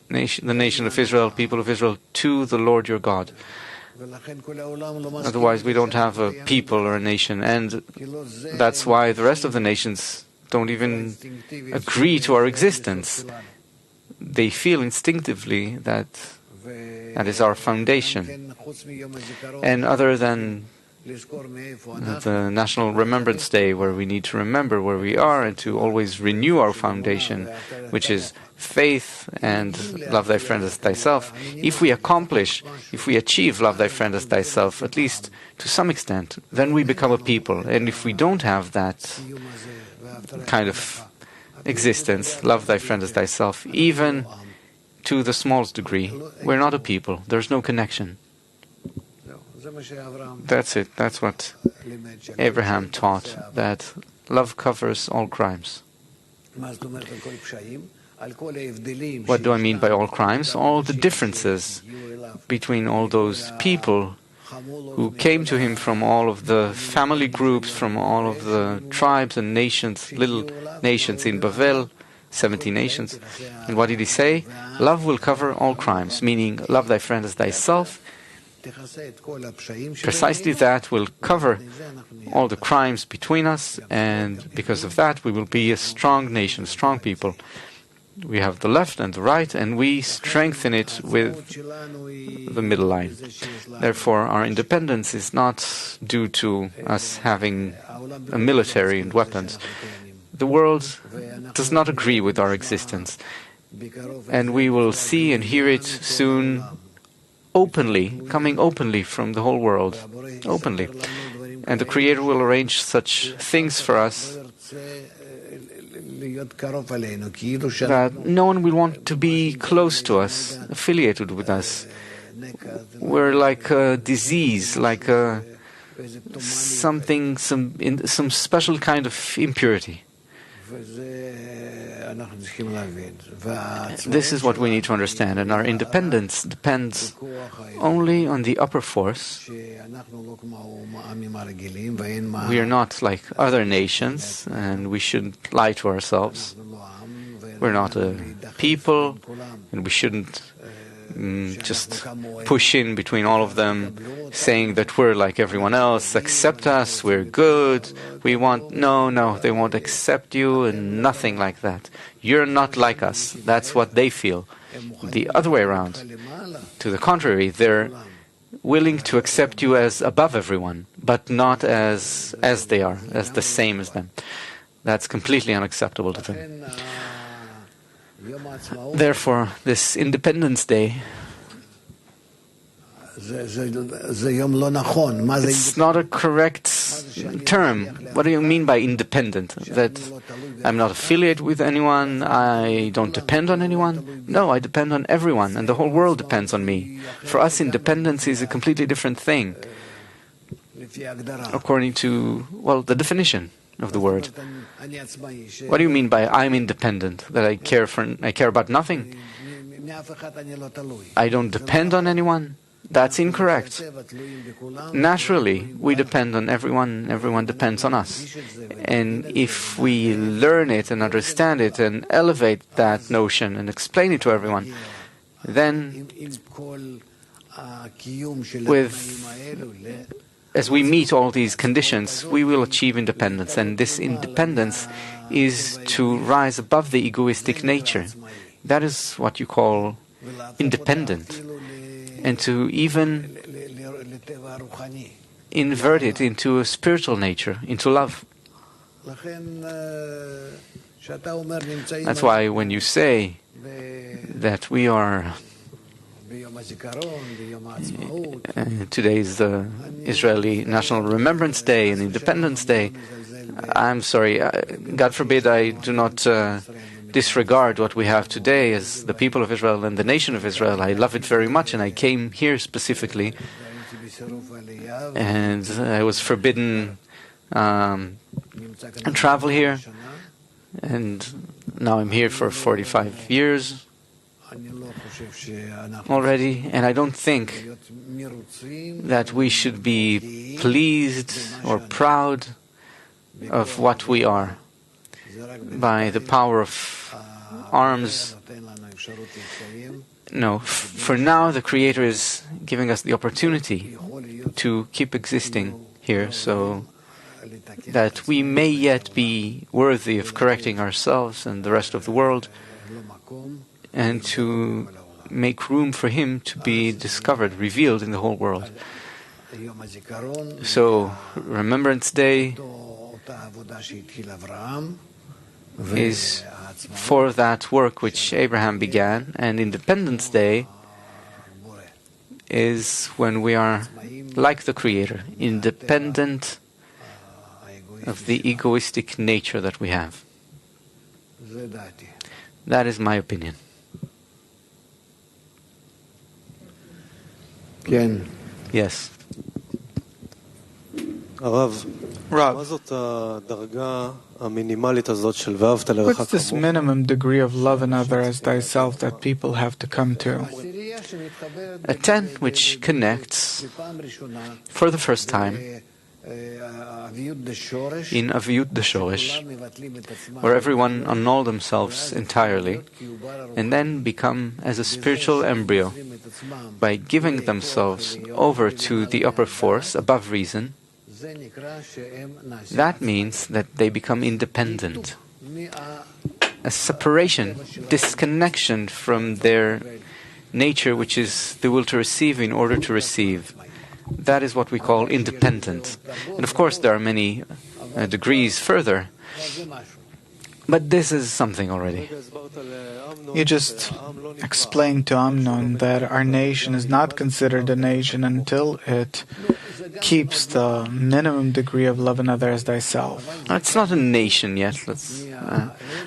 the nation of Israel, people of Israel, to the Lord your God. Otherwise we don't have a people or a nation, and that's why the rest of the nations don't even agree to our existence. They feel instinctively that that is our foundation. And other than the National Remembrance Day, where we need to remember where we are and to always renew our foundation, which is faith and love thy friend as thyself, if we achieve love thy friend as thyself, at least to some extent, then we become a people. And if we don't have that kind of existence, love thy friend as thyself, even to the smallest degree, we're not a people. There's no connection. That's it. That's what Abraham taught, that love covers all crimes. What do I mean by all crimes? All the differences between all those people who came to him from all of the family groups, from all of the tribes and nations, little nations in Bavel, 70 nations. And what did he say? Love will cover all crimes, meaning love thy friend as thyself. Precisely that will cover all the crimes between us, and because of that we will be a strong nation, a strong people. We have the left and the right, and we strengthen it with the middle line. Therefore, our independence is not due to us having a military and weapons. The world does not agree with our existence, and we will see and hear it soon openly, coming openly from the whole world, openly. And the Creator will arrange such things for us that no one will want to be close to us, affiliated with us. We're like a disease, like some special kind of impurity. This is what we need to understand, and our independence depends only on the upper force. We are not like other nations, and we shouldn't lie to ourselves. We're not a people, and we shouldn't just push in between all of them, saying that we're like everyone else, accept us, we're good, we want... No, they won't accept you, and nothing like that. You're not like us. That's what they feel. The other way around. To the contrary, they're willing to accept you as above everyone, but not as they are, as the same as them. That's completely unacceptable to them. Therefore, this Independence Day It's not a correct term. What do you mean by independent? That I'm not affiliated with anyone, I don't depend on anyone? No, I depend on everyone, and the whole world depends on me. For us, independence is a completely different thing, according to, well, the definition of the word. What do you mean by I'm independent? That I care about nothing? I don't depend on anyone? That's incorrect. Naturally, we depend on everyone, everyone depends on us. And if we learn it and understand it and elevate that notion and explain it to everyone, then as we meet all these conditions, we will achieve independence. And this independence is to rise above the egoistic nature. That is what you call independent. And to even invert it into a spiritual nature, into love. That's why when you say that we are today is the Israeli National Remembrance Day and Independence Day, I'm sorry, God forbid I do not disregard what we have today as the people of Israel and the nation of Israel. I love it very much, and I came here specifically, and I was forbidden travel here, and now I'm here for 45 years already, and I don't think that we should be pleased or proud of what we are. By the power of arms. No, for now the Creator is giving us the opportunity to keep existing here so that we may yet be worthy of correcting ourselves and the rest of the world, and to make room for Him to be discovered, revealed in the whole world. So, Remembrance Day is for that work which Abraham began, and Independence Day is when we are like the Creator, independent of the egoistic nature that we have. That is my opinion. Yes. Rav, what's this minimum degree of love another as thyself that people have to come to? A tent which connects for the first time in Aviyut Deshoresh, where everyone annul themselves entirely and then become as a spiritual embryo by giving themselves over to the upper force above reason. That means that they become independent. A separation, disconnection from their nature, which is the will to receive in order to receive. That is what we call independent. And of course there are many degrees further, but this is something already. You just explained to Amnon that our nation is not considered a nation until it keeps the minimum degree of love another as thyself. It's not a nation yet,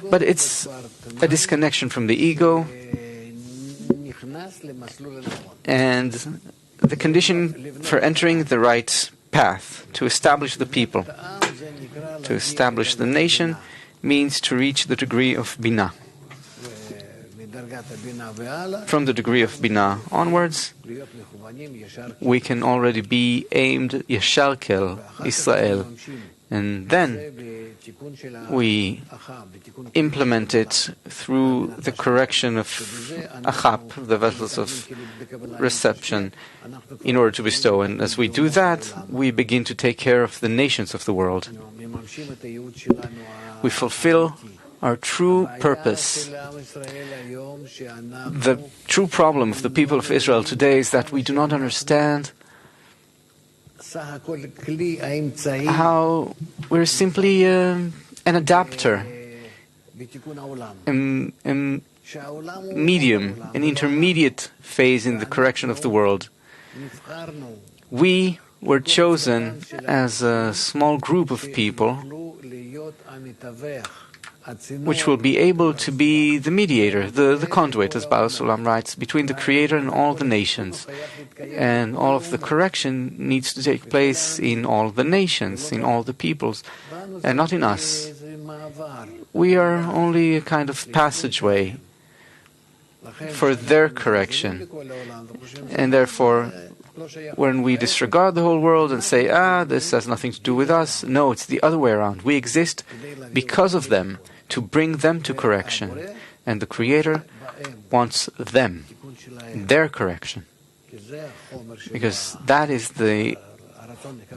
but it's a disconnection from the ego and the condition for entering the right path, to establish the people, to establish the nation, means to reach the degree of Binah. From the degree of Binah onwards, we can already be aimed Yashar Kel Israel, and then we implement it through the correction of Achap, the vessels of reception, in order to bestow. And as we do that, we begin to take care of the nations of the world. We fulfill our true purpose. The true problem of the people of Israel today is that we do not understand how we're simply an adapter, a medium, an intermediate phase in the correction of the world. We were chosen as a small group of people which will be able to be the mediator, the conduit, as Baal Sulam writes, between the Creator and all the nations. And all of the correction needs to take place in all the nations, in all the peoples, and not in us. We are only a kind of passageway for their correction. And therefore, when we disregard the whole world and say, this has nothing to do with us, no, it's the other way around. We exist because of them, to bring them to correction. And the Creator wants them, their correction. Because that is the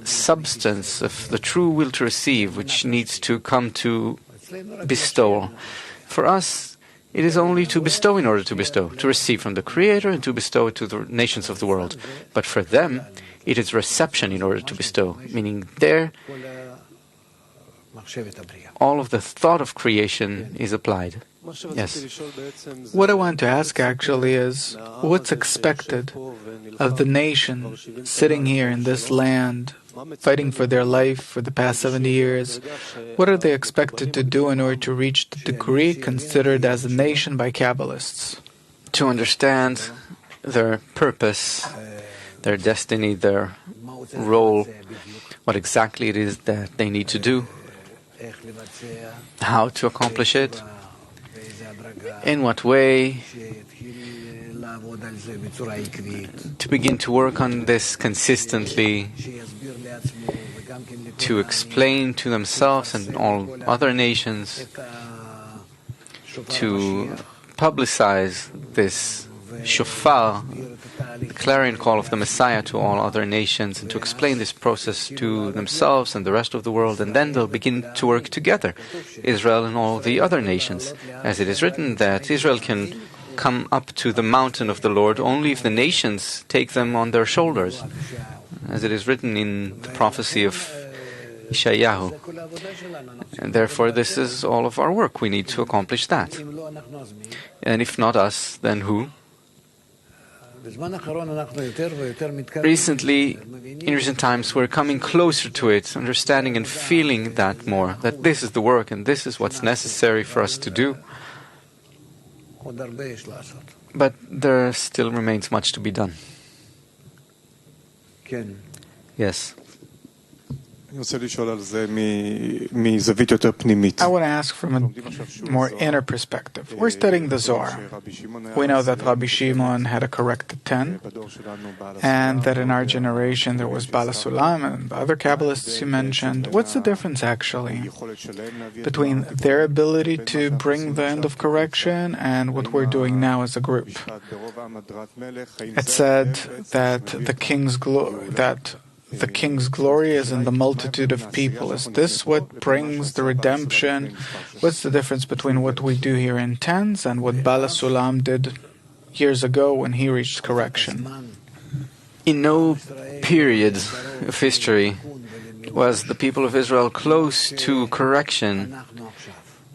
substance of the true will to receive, which needs to come to bestowal. For us, it is only to bestow in order to bestow, to receive from the Creator and to bestow it to the nations of the world. But for them, it is reception in order to bestow, meaning there, all of the thought of creation is applied. Yes. What I want to ask actually is, what's expected of the nation sitting here in this land, fighting for their life for the past 70 years? What are they expected to do in order to reach the degree considered as a nation by Kabbalists? To understand their purpose, their destiny, their role, what exactly it is that they need to do, how to accomplish it, in what way, to begin to work on this consistently, to explain to themselves and all other nations, to publicize this shofar, the clarion call of the Messiah to all other nations, and to explain this process to themselves and the rest of the world, and then they'll begin to work together, Israel and all the other nations. As it is written that Israel can come up to the mountain of the Lord only if the nations take them on their shoulders, as it is written in the prophecy of Ishayahu. And therefore this is all of our work. We need to accomplish that. And if not us, then who? Recently, in recent times, we're coming closer to it, understanding and feeling that more, that this is the work and this is what's necessary for us to do. But there still remains much to be done. Yes. I want to ask from a more inner perspective. We're studying the Zohar. We know that Rabbi Shimon had a corrected 10, and that in our generation there was Baal Sulam and the other Kabbalists you mentioned. What's the difference actually between their ability to bring the end of correction and what we're doing now as a group? It said that the king's glory is in the multitude of people. Is this what brings the redemption? What's the difference between what we do here in tens and what Baal Sulam did years ago when he reached correction? In no period of history was the people of Israel close to correction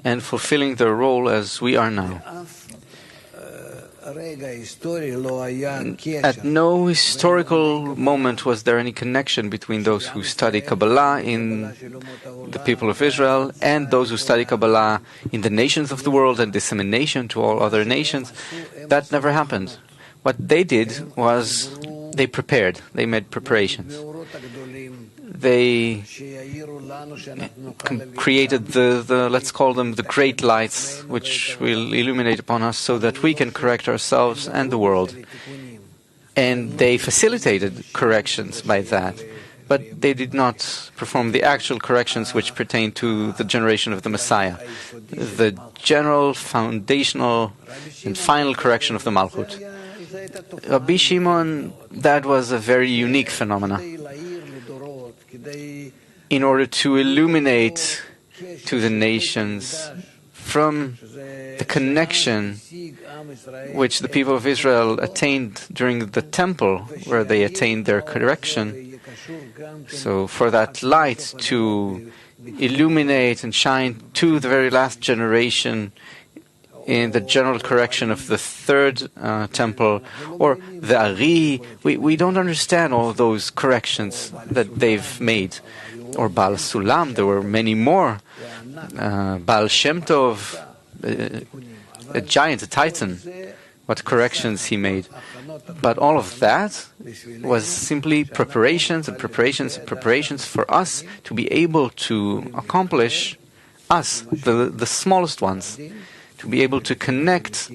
and fulfilling their role as we are now. At no historical moment was there any connection between those who study Kabbalah in the people of Israel and those who study Kabbalah in the nations of the world and dissemination to all other nations. That never happened. What they did was they prepared, they made preparations. They created the let's call them the great lights, which will illuminate upon us so that we can correct ourselves and the world. And they facilitated corrections by that. But they did not perform the actual corrections which pertain to the generation of the Messiah, the general, foundational, and final correction of the Malchut. Rabbi Shimon, that was a very unique phenomenon. In order to illuminate to the nations from the connection which the people of Israel attained during the temple, where they attained their correction. So for that light to illuminate and shine to the very last generation in the general correction of the third temple, or the Ari. We don't understand all those corrections that they've made. Or Baal Sulam, there were many more. Baal Shem Tov, a giant, a titan, what corrections he made. But all of that was simply preparations and preparations and preparations for us to be able to accomplish us, the smallest ones, to be able to connect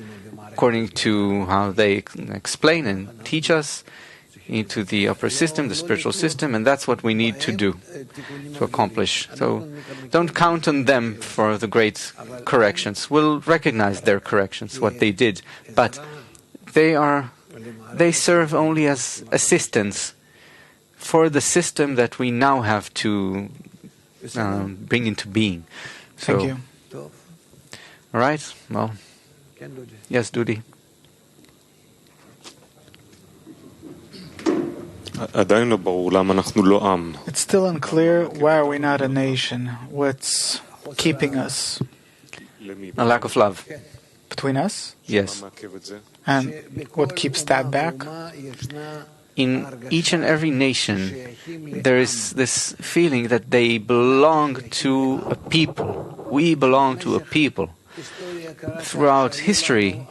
according to how they explain and teach us into the upper system, the spiritual system, and that's what we need to do to accomplish. So don't count on them for the great corrections. We'll recognize their corrections, what they did, but they serve only as assistance for the system that we now have to bring into being. So, Thank you. All right. Well, yes, Dudi. It's still unclear why are we not a nation. What's keeping us? A lack of love. Between us? Yes. And what keeps that back? In each and every nation, there is this feeling that they belong to a people. We belong to a people. Throughout history,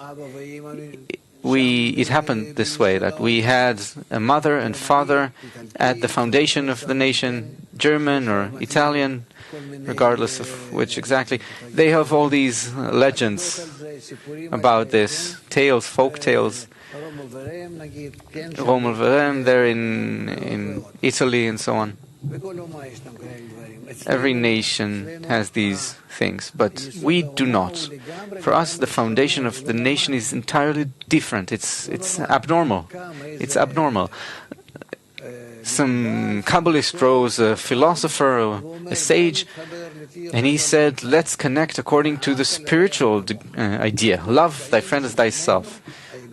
it happened this way, that we had a mother and father at the foundation of the nation, German or Italian, regardless of which exactly. They have all these legends about this, tales, folk tales. Romel Verem there in Italy and so on. Every nation has these things, but we do not. For us, the foundation of the nation is entirely different. It's abnormal. It's abnormal. Some Kabbalist rose, a philosopher, a sage, and he said, let's connect according to the spiritual idea. Love thy friend as thyself.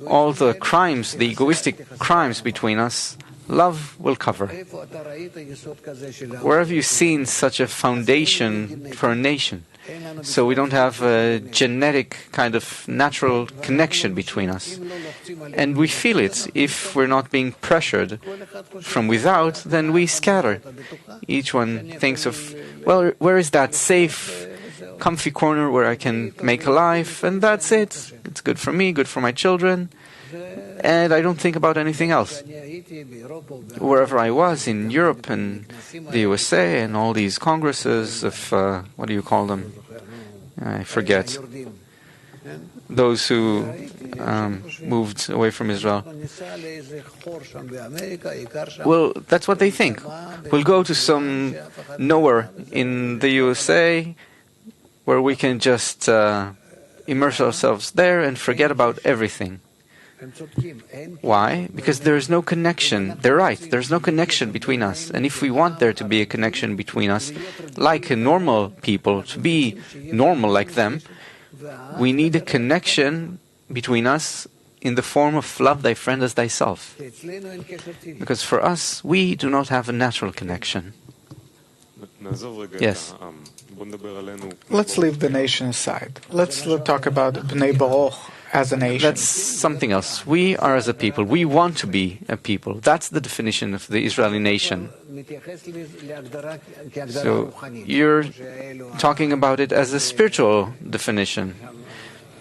All the crimes, the egoistic crimes between us, love will cover. Where have you seen such a foundation for a nation? So we don't have a genetic kind of natural connection between us. And we feel it. If we're not being pressured from without, then we scatter. Each one thinks of, well, where is that safe, comfy corner where I can make a life? And that's it. It's good for me, good for my children. And I don't think about anything else. Wherever I was, in Europe and the USA and all these congresses of, what do you call them? I forget. Those who moved away from Israel. Well, that's what they think. We'll go to some nowhere in the USA where we can just immerse ourselves there and forget about everything. Why? Because there is no connection. They're right. There's no connection between us. And if we want there to be a connection between us, like normal people, to be normal like them, we need a connection between us in the form of love thy friend as thyself. Because for us, we do not have a natural connection. Yes. Let's leave the nation aside. Let's talk about Bnei Baruch as a nation. That's something else. We are as a people. We want to be a people. That's the definition of the Israeli nation. So you're talking about it as a spiritual definition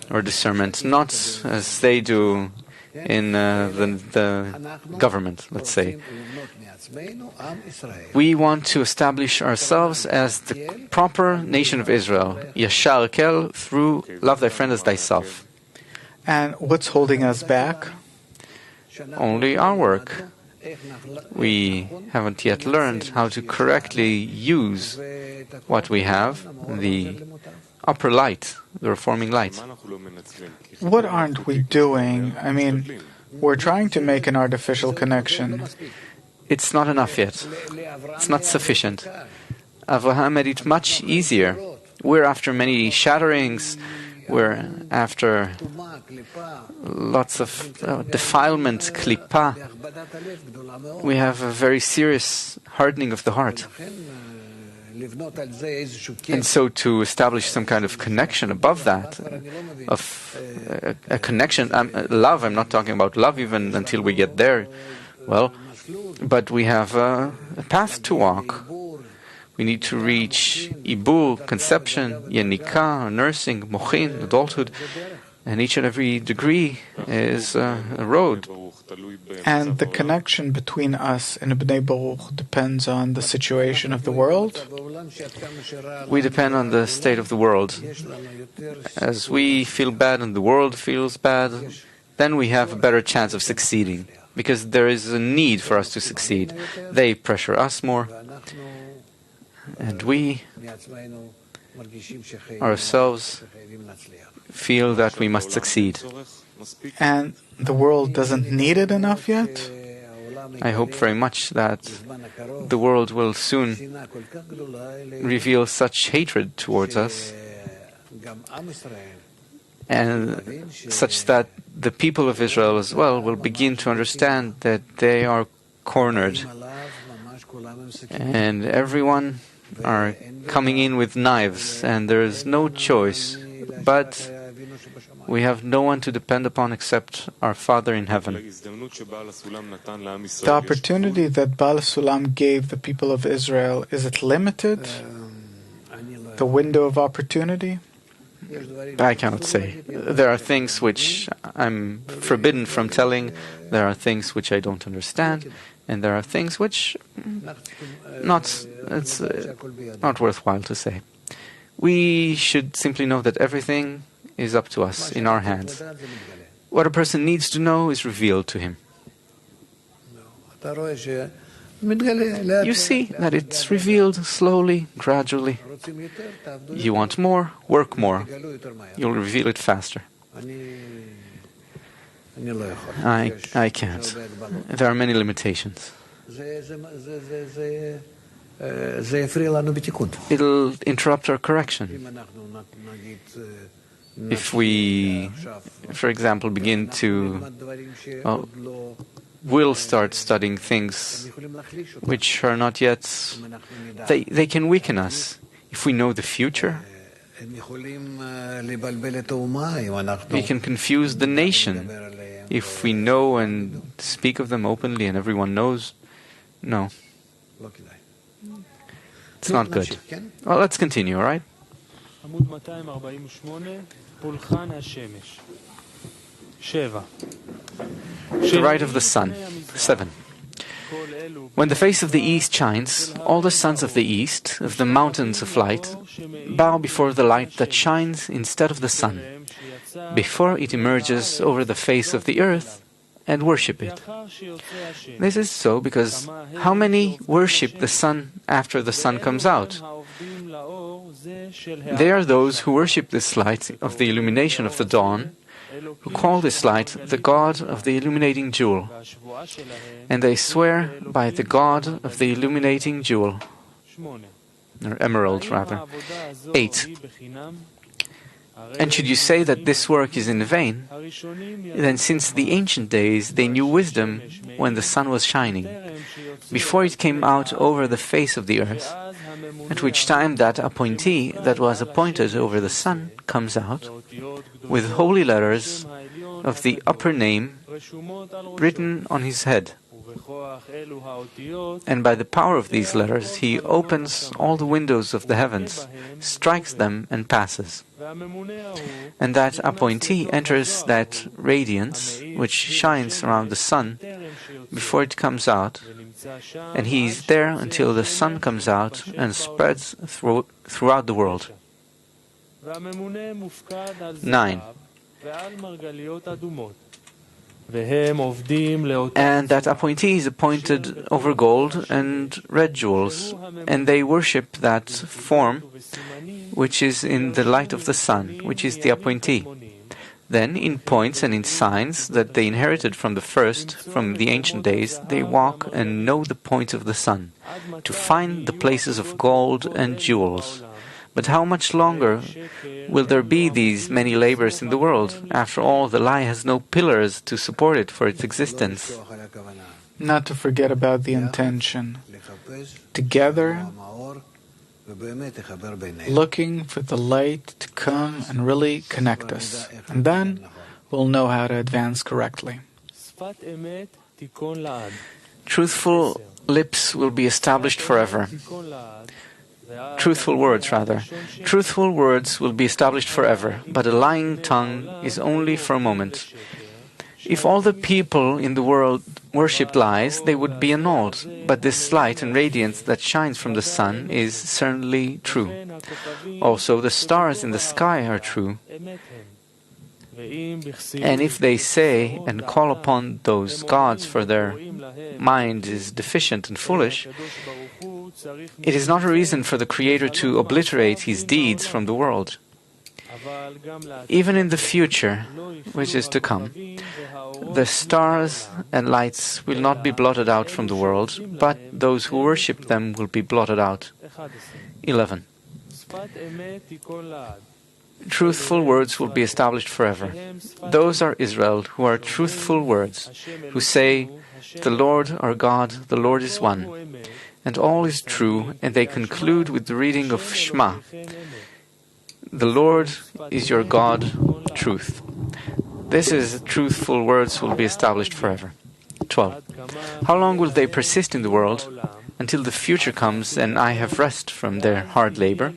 or discernment, not as they do in the government, let's say. We want to establish ourselves as the proper nation of Israel. Yashar kel, through love thy friend as thyself. And what's holding us back? Only our work. We haven't yet learned how to correctly use what we have, the upper light, the reforming light. What aren't we doing? I mean, we're trying to make an artificial connection. It's not enough yet. It's not sufficient. Avraham made it much easier. We're after many shatterings. We're after lots of defilement, klippah. We have a very serious hardening of the heart. And so to establish some kind of connection above that, of a connection, love, I'm not talking about love even until we get there, well, but we have a path to walk. We need to reach Ibur, conception, Yenika, nursing, Mochin, adulthood, and each and every degree is a road. And the connection between us and Bnei Baruch depends on the situation of the world? We depend on the state of the world. As we feel bad and the world feels bad, then we have a better chance of succeeding, because there is a need for us to succeed. They pressure us more, and we ourselves feel that we must succeed. And the world doesn't need it enough yet? I hope very much that the world will soon reveal such hatred towards us, and such that the people of Israel as well will begin to understand that they are cornered, and everyone are coming in with knives, and there is no choice, but we have no one to depend upon except our Father in heaven. The opportunity that Baal Sulam gave the people of Israel, is it limited? The window of opportunity? I cannot say. There are things which I'm forbidden from telling, there are things which I don't understand, and there are things which it's not worthwhile to say. We should simply know that everything is up to us, in our hands. What a person needs to know is revealed to him. You see that it's revealed slowly, gradually. You want more, work more. You'll reveal it faster. I can't. There are many limitations. It'll interrupt our correction. If we, for example, begin to will start studying things which are not yet, they can weaken us. If we know the future, we can confuse the nation. If we know and speak of them openly and everyone knows, no. It's not good. Well, let's continue, all right? The right of the sun. 7. When the face of the east shines, all the sons of the east, of the mountains of light, bow before the light that shines instead of the sun, before it emerges over the face of the earth, and worship it. This is so because how many worship the sun after the sun comes out? They are those who worship this light of the illumination of the dawn, who call this light the God of the illuminating jewel, and they swear by the God of the illuminating jewel, or emerald rather. 8. And should you say that this work is in vain, then since the ancient days they knew wisdom when the sun was shining, before it came out over the face of the earth, at which time that appointee that was appointed over the sun comes out, with holy letters of the upper name written on his head. And by the power of these letters he opens all the windows of the heavens, strikes them and passes. And that appointee enters that radiance which shines around the sun before it comes out, and he is there until the sun comes out and spreads throughout the world. 9. And that appointee is appointed over gold and red jewels, and they worship that form which is in the light of the sun, which is the appointee. Then, in points and in signs that they inherited from the first, from the ancient days, they walk and know the point of the sun, to find the places of gold and jewels. But how much longer will there be these many labors in the world? After all, the lie has no pillars to support it for its existence. Not to forget about the intention. Together, looking for the light to come and really connect us. And then we'll know how to advance correctly. Truthful lips will be established forever. Truthful words, rather. Truthful words will be established forever, but a lying tongue is only for a moment. If all the people in the world worshipped lies, they would be annulled. But this light and radiance that shines from the sun is certainly true. Also, the stars in the sky are true. And if they say and call upon those gods for their mind is deficient and foolish, it is not a reason for the Creator to obliterate His deeds from the world. Even in the future, which is to come, the stars and lights will not be blotted out from the world, but those who worship them will be blotted out. 11. Truthful words will be established forever. Those are Israel who are truthful words, who say, "The Lord our God, the Lord is one," and all is true, and they conclude with the reading of Shema. The Lord is your God, truth. This is truthful words will be established forever. 12. How long will they persist in the world? Until the future comes and I have rest from their hard labor.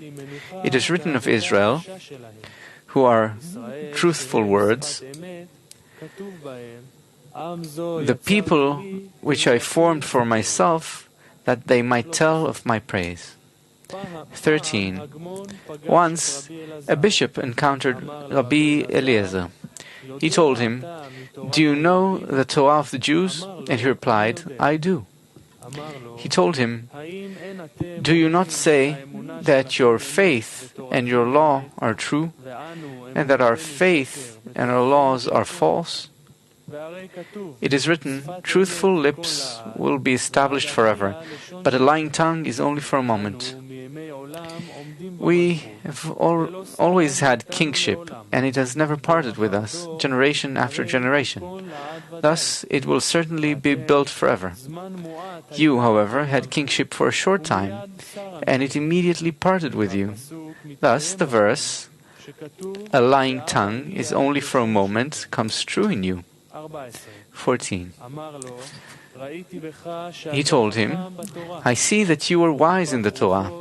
It is written of Israel, who are truthful words, the people which I formed for myself, that they might tell of my praise. 13. Once, a bishop encountered Rabbi Eliezer. He told him, "Do you know the Torah of the Jews?" And he replied, "I do." He told him, "Do you not say that your faith and your law are true, and that our faith and our laws are false? It is written, truthful lips will be established forever, but a lying tongue is only for a moment." We have always had kingship, and it has never parted with us, generation after generation. Thus, it will certainly be built forever. You, however, had kingship for a short time, and it immediately parted with you. Thus, the verse, "A lying tongue is only for a moment," comes true in you. 14. He told him, "I see that you are wise in the Torah.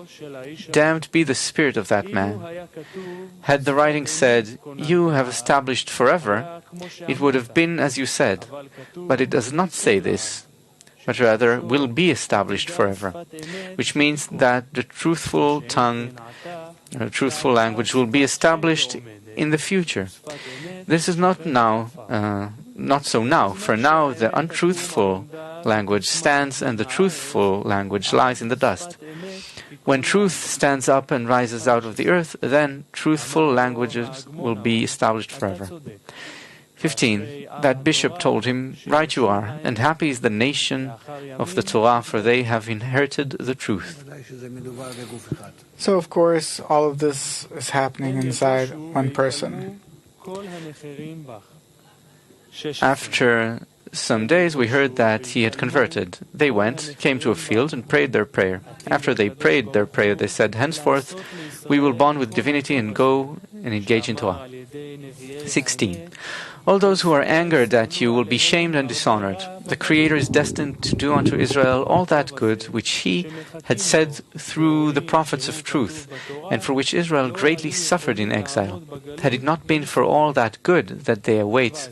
Damned be the spirit of that man. Had the writing said, 'You have established forever,' it would have been as you said. But it does not say this, but rather will be established forever, which means that the truthful tongue, truthful language will be established in the future. This is not so now, for now the untruthful language stands and the truthful language lies in the dust. When truth stands up and rises out of the earth, then truthful languages will be established forever." 15. That bishop told him, "Right you are, and happy is the nation of the Torah, for they have inherited the truth." So, of course, all of this is happening inside one person. After some days, we heard that he had converted. They went, came to a field, and prayed their prayer. After they prayed their prayer, they said, "Henceforth, we will bond with divinity and go and engage in Torah." 16. All those who are angered at you will be shamed and dishonored. The Creator is destined to do unto Israel all that good which He had said through the prophets of truth, and for which Israel greatly suffered in exile. Had it not been for all that good that they await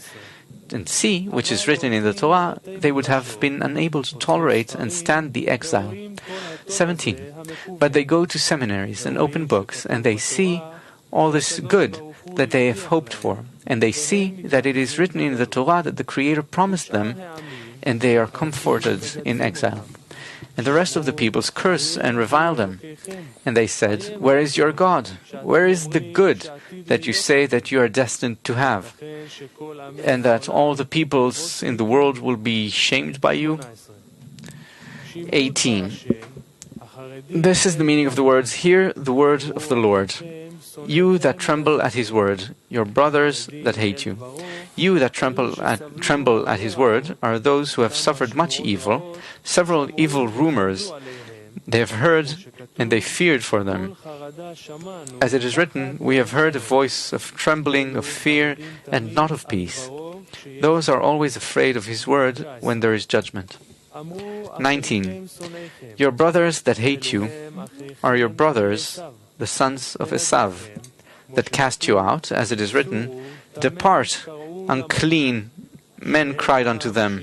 and see, which is written in the Torah, they would have been unable to tolerate and stand the exile. 17. But they go to seminaries and open books, and they see all this good that they have hoped for, and they see that it is written in the Torah that the Creator promised them, and they are comforted in exile. And the rest of the peoples curse and revile them. And they said, "Where is your God? Where is the good that you say that you are destined to have? And that all the peoples in the world will be shamed by you?" 18. This is the meaning of the words, "Hear the word of the Lord. You that tremble at His word, your brothers that hate you. You that tremble at His word are those who have suffered much evil, several evil rumors They have heard, and they feared for them. As it is written, we have heard a voice of trembling, of fear, and not of peace. Those are always afraid of his word when there is judgment. 19. Your brothers that hate you are your brothers, the sons of Esav, that cast you out, as it is written, Depart, unclean, men cried unto them.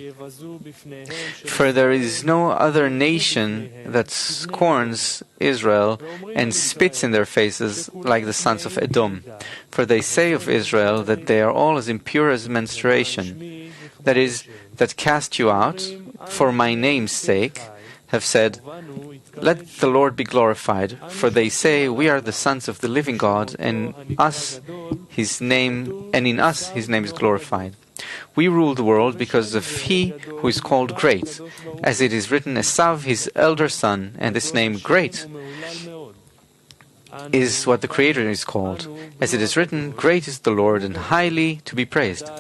For there is no other nation that scorns Israel and spits in their faces like the sons of Edom. For they say of Israel that they are all as impure as menstruation. That is, that cast you out, for my name's sake, have said, Let the Lord be glorified, for they say, We are the sons of the living God, and in us his name is glorified. We rule the world because of he who is called Great. As it is written, Esav, his elder son, and this name Great is what the Creator is called. As it is written, Great is the Lord, and highly to be praised.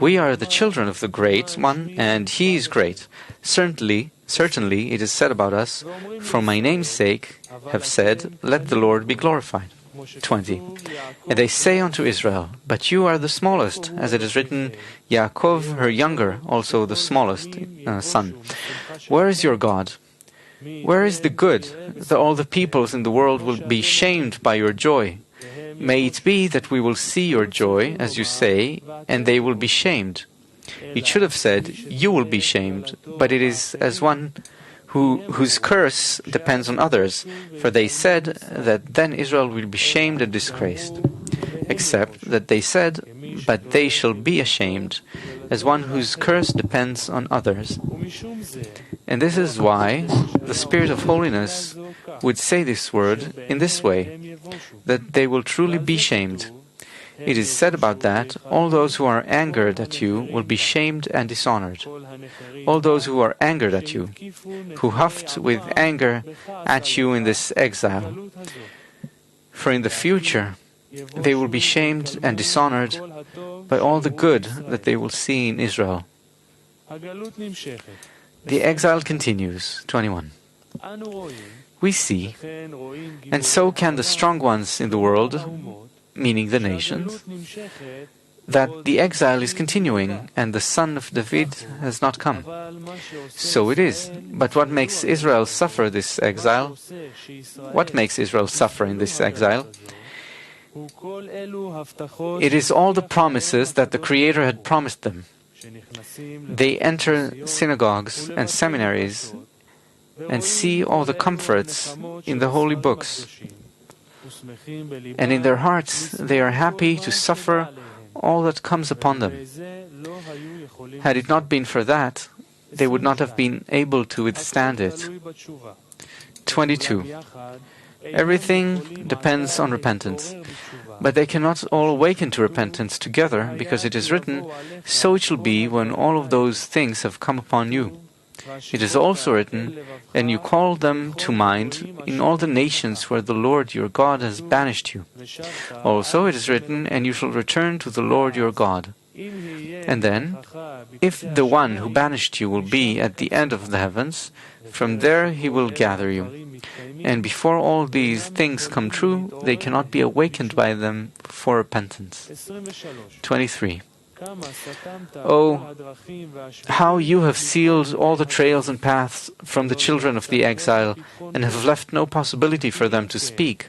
We are the children of the Great One, and he is great. Certainly it is said about us, For my name's sake have said, Let the Lord be glorified. 20. And they say unto Israel, But you are the smallest, as it is written, Yaakov, her younger, also the smallest son. Where is your God? Where is the good, that all the peoples in the world will be shamed by your joy? May it be that we will see your joy, as you say, and they will be shamed. It should have said, You will be shamed, but it is as one whose curse depends on others, for they said that then Israel will be shamed and disgraced. Except that they said, But they shall be ashamed, as one whose curse depends on others. And this is why the Spirit of holiness would say this word in this way, that they will truly be shamed. It is said about that, all those who are angered at you will be shamed and dishonored. All those who are angered at you, who huffed with anger at you in this exile. For in the future they will be shamed and dishonored by all the good that they will see in Israel. The exile continues. 21. We see, and so can the strong ones in the world, meaning the nations, that the exile is continuing and the son of David has not come. So it is. But what makes Israel suffer this exile? What makes Israel suffer in this exile? It is all the promises that the Creator had promised them. They enter synagogues and seminaries and see all the comforts in the holy books. And in their hearts they are happy to suffer all that comes upon them. Had it not been for that, they would not have been able to withstand it. 22. Everything depends on repentance, but they cannot all awaken to repentance together, because it is written, So it shall be when all of those things have come upon you. It is also written, And you call them to mind in all the nations where the Lord your God has banished you. Also it is written, And you shall return to the Lord your God. And then, if the one who banished you will be at the end of the heavens, from there he will gather you. And before all these things come true, they cannot be awakened by them for repentance. 23. Oh, how you have sealed all the trails and paths from the children of the exile, and have left no possibility for them to speak.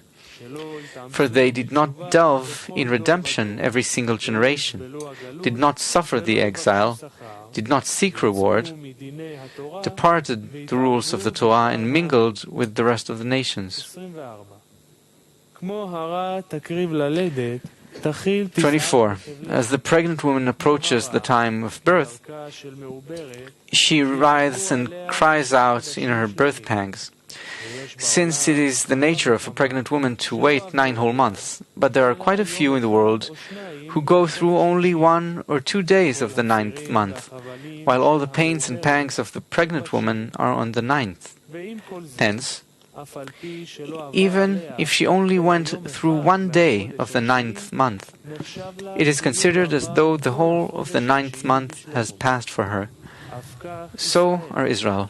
For they did not delve in redemption every single generation, did not suffer the exile, did not seek reward, departed the rules of the Torah, and mingled with the rest of the nations. 24. As the pregnant woman approaches the time of birth, she writhes and cries out in her birth pangs. Since it is the nature of a pregnant woman to wait 9 whole months, but there are quite a few in the world who go through only 1 or 2 days of the 9th month, while all the pains and pangs of the pregnant woman are on the 9th. Hence, even if she only went through 1 day of the 9th month, it is considered as though the whole of the 9th month has passed for her. So are Israel.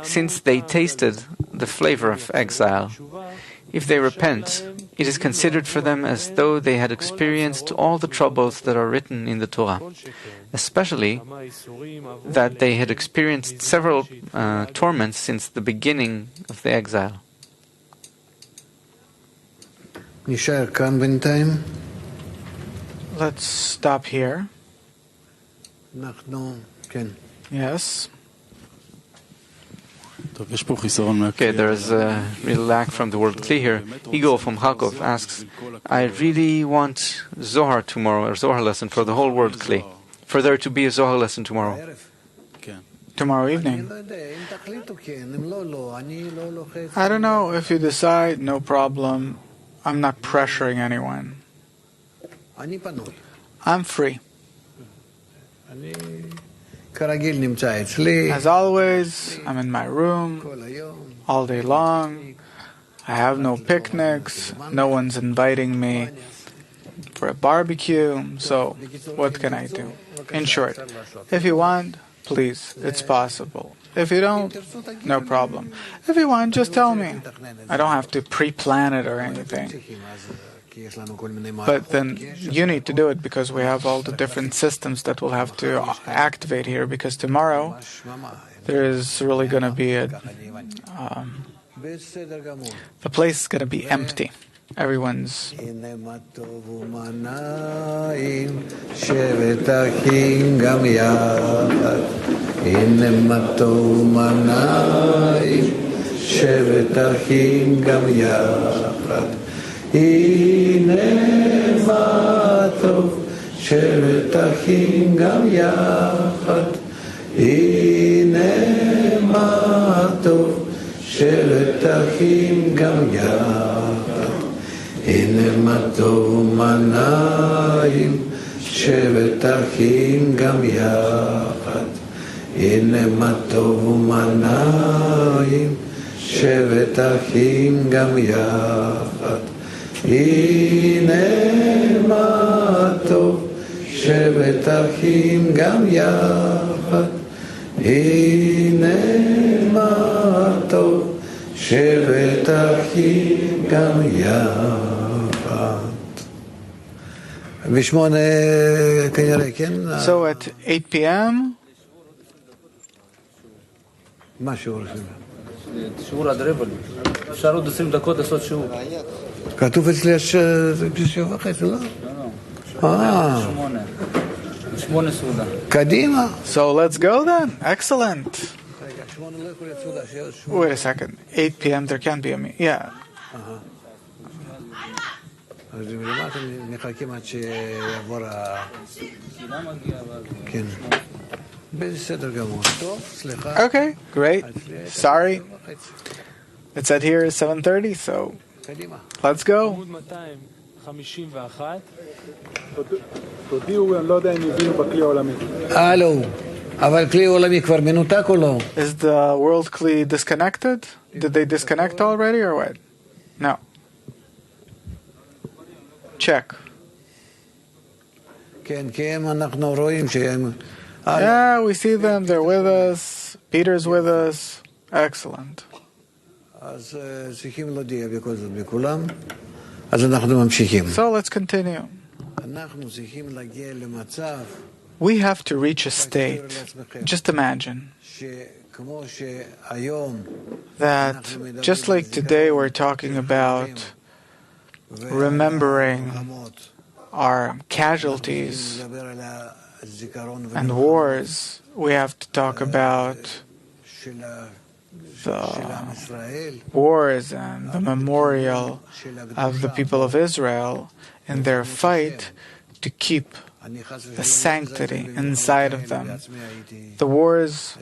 Since they tasted the flavor of exile. If they repent, it is considered for them as though they had experienced all the troubles that are written in the Torah, especially that they had experienced several torments since the beginning of the exile. Let's stop here. Yes. Okay, there is a real lack from the word Kli here. Igor from Kharkov asks, I really want Zohar tomorrow, or Zohar lesson for the whole word Kli. For there to be a Zohar lesson tomorrow. Tomorrow evening. I don't know. If you decide, no problem. I'm not pressuring anyone. I'm free. As always, I'm in my room all day long. I have no picnics. No one's inviting me for a barbecue. So what can I do? In short, if you want, please, it's possible. If you don't, no problem. If you want, just tell me. I don't have to pre-plan it or anything. But then you need to do it because we have all the different systems that we'll have to activate here, because tomorrow there is really going to be the place is going to be empty. Everyone's הנה מה טוב שבת אחים גם יחד הנה מה טוב שבת אחים גם יחד הנה מה טוב ומנעים שבת אחים גם יחד הנה מה טוב ומנעים שבת אחים גם יחד הנה מה טוב שבת אחים גם יחד הנה מה טוב שבת אחים גם יחד בשמונה כנראה כן So at 8 p.m. מה שיעור שיעור עד רבע אפשר עוד 20 דקות לעשות שיעור כתוב אצלי 7:30, לא? לא 8 סעודה קדימה So let's go then. Excellent. Wait a second. 8 p.m. there can be a meeting. Yeah. אז למטה מחכים עד שיעבור כן. בסדר גמור. טוב, סליחה. Okay, great. Sorry. It said here is 7:30, so let's go. עמוד 251. תודיעו, אני לא יודע אם הביאו בכלי העולמי. הלו, אבל כלי עולמי כבר מנותק או לא? Is the world Kli disconnected? Did they disconnect already or what? No. Check. כן, כי אנחנו רואים שהם... Yeah, we see them. They're with us. Peter's with us. Excellent. אז צריכים להודיע בכל זאת בכולם. אז אנחנו ממשיכים. So let's continue. אנחנו צריכים להגיע למצב... We have to reach a state. Just imagine שכמו שהיום... that just like today we're talking about remembering our casualties and wars, we have to talk about the wars and the memorial of the people of Israel in their fight to keep the sanctity inside of them. The wars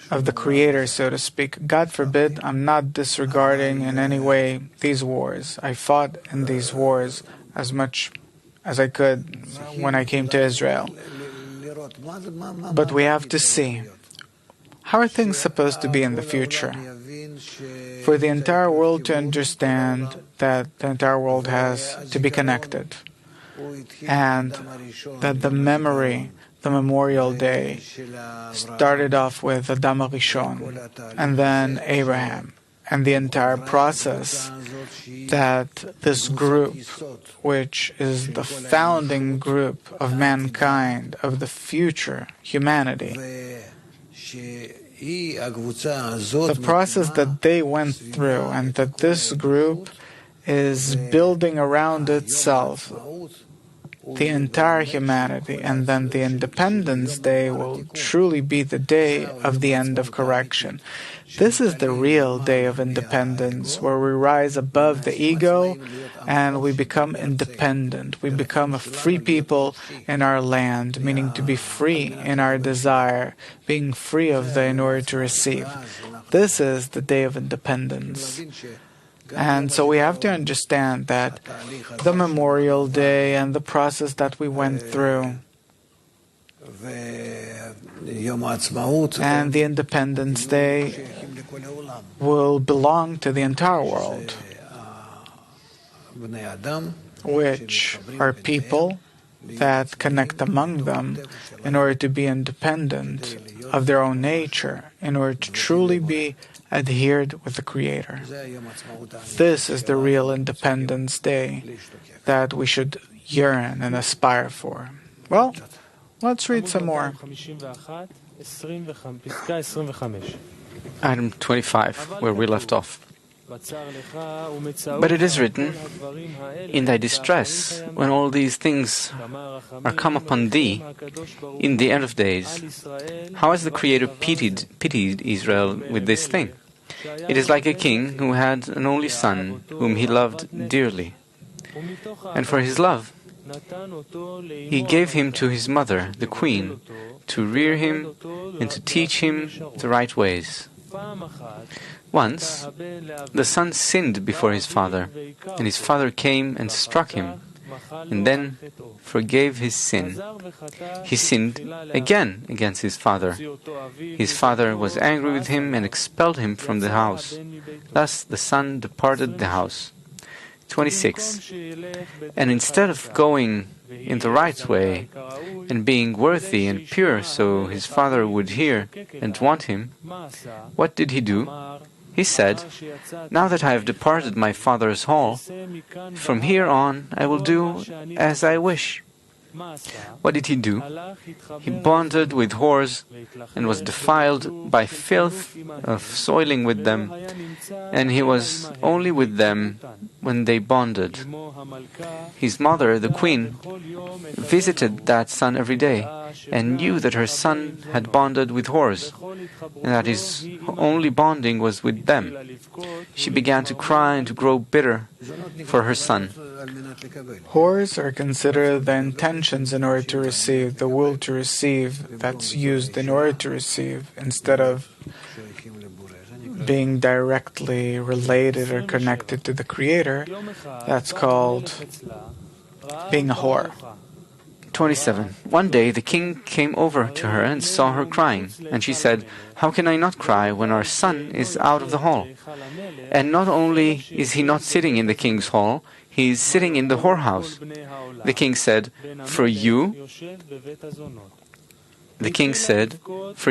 of the Creator, so to speak. God forbid, I'm not disregarding in any way these wars. I fought in these wars as much as I could when I came to Israel. But we have to see, how are things supposed to be in the future? For the entire world to understand that the entire world has to be connected, and that the memory, the memorial day, started off with Adam Rishon, and then Abraham, and the entire process that this group, which is the founding group of mankind, of the future humanity, the process that they went through, and that this group is building around itself the entire humanity, and then the Independence Day will truly be the day of the end of correction. This is the real day of independence, where we rise above the ego and we become independent. We become a free people in our land, meaning to be free in our desire, being free of the in order to receive. This is the day of independence. And so we have to understand that the Memorial Day and the process that we went through and the Independence Day will belong to the entire world, which are people that connect among them in order to be independent of their own nature, in order to truly be adhered with the Creator. This is the real Independence Day that we should yearn and aspire for. Well, let's read some more. Item 25, where we left off. But it is written, in thy distress, when all these things are come upon thee, in the end of days, how has the Creator pitied Israel with this thing? It is like a king who had an only son, whom he loved dearly. And for his love, he gave him to his mother, the queen, to rear him and to teach him the right ways. Once, the son sinned before his father, and his father came and struck him, and then forgave his sin. He sinned again against his father. His father was angry with him and expelled him from the house. Thus the son departed the house. 26. And instead of going in the right way and being worthy and pure so his father would hear and want him, what did he do? He said, now that I have departed my father's hall, from here on I will do as I wish. What did he do? He bonded with whores and was defiled by filth of soiling with them, and he was only with them when they bonded. His mother, the queen, visited that son every day and knew that her son had bonded with whores, and that his only bonding was with them. She began to cry and to grow bitter for her son. Whores are considered the intentions in order to receive, the will to receive that's used in order to receive, instead of being directly related or connected to the Creator. That's called being a whore. 27. One day the king came over to her and saw her crying, and she said, how can I not cry when our son is out of the hall? And not only is he not sitting in the king's hall, he is sitting in the whorehouse. The king said, For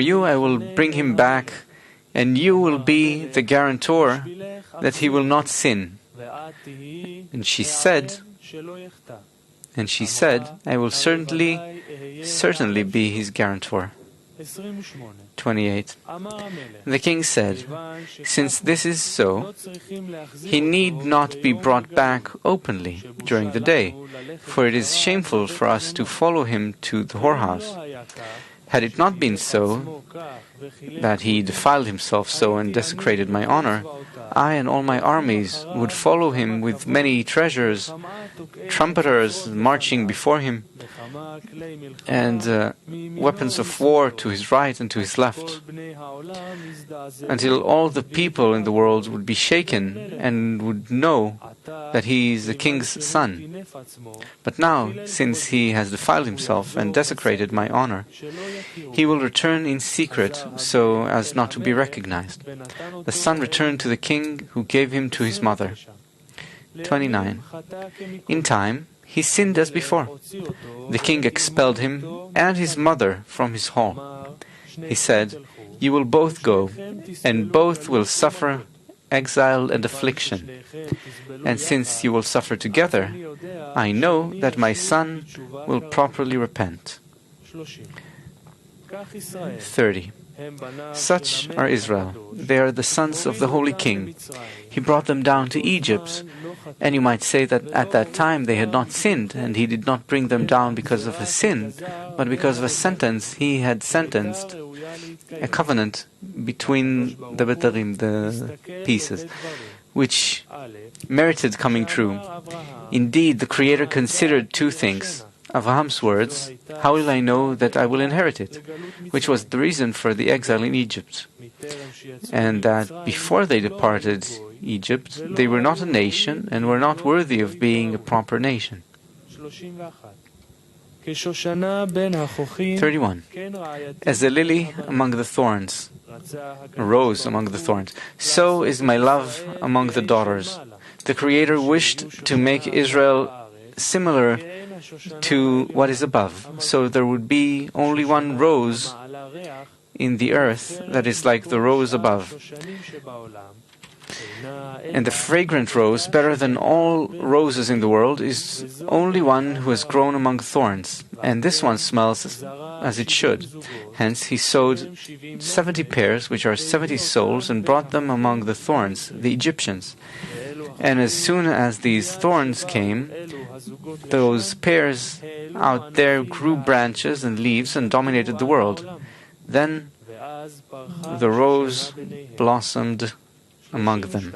you I will bring him back, and you will be the guarantor that he will not sin. And she said, I will certainly be his guarantor. 28. The king said, since this is so, he need not be brought back openly during the day, for it is shameful for us to follow him to the whorehouse. Had it not been so, that he defiled himself so and desecrated my honor, I and all my armies would follow him with many treasures, trumpeters marching before him, and weapons of war to his right and to his left, until all the people in the world would be shaken and would know that he is the king's son. But now, since he has defiled himself and desecrated my honor, he will return in secret so as not to be recognized. The son returned to the king, who gave him to his mother. 29. In time, he sinned as before. The king expelled him and his mother from his hall. He said, you will both go, and both will suffer exile and affliction. And since you will suffer together, I know that my son will properly repent. 30. Such are Israel. They are the sons of the Holy King. He brought them down to Egypt. And you might say that at that time they had not sinned, and he did not bring them down because of a sin, but because of a sentence he had sentenced, a covenant between the Betarim, the pieces, which merited coming true. Indeed, the Creator considered two things. Abraham's words, "How will I know that I will inherit it?" which was the reason for the exile in Egypt. And that before they departed Egypt, they were not a nation and were not worthy of being a proper nation. 31. As a lily among the thorns, a rose among the thorns, so is my love among the daughters. The Creator wished to make Israel similar to what is above, so there would be only one rose in the earth that is like the rose above. And the fragrant rose, better than all roses in the world, is only one who has grown among thorns, and this one smells as it should. Hence he sowed 70 pairs, which are 70 souls, and brought them among the thorns, the Egyptians. And as soon as these thorns came, those pairs out there grew branches and leaves and dominated the world. Then the rose blossomed among them.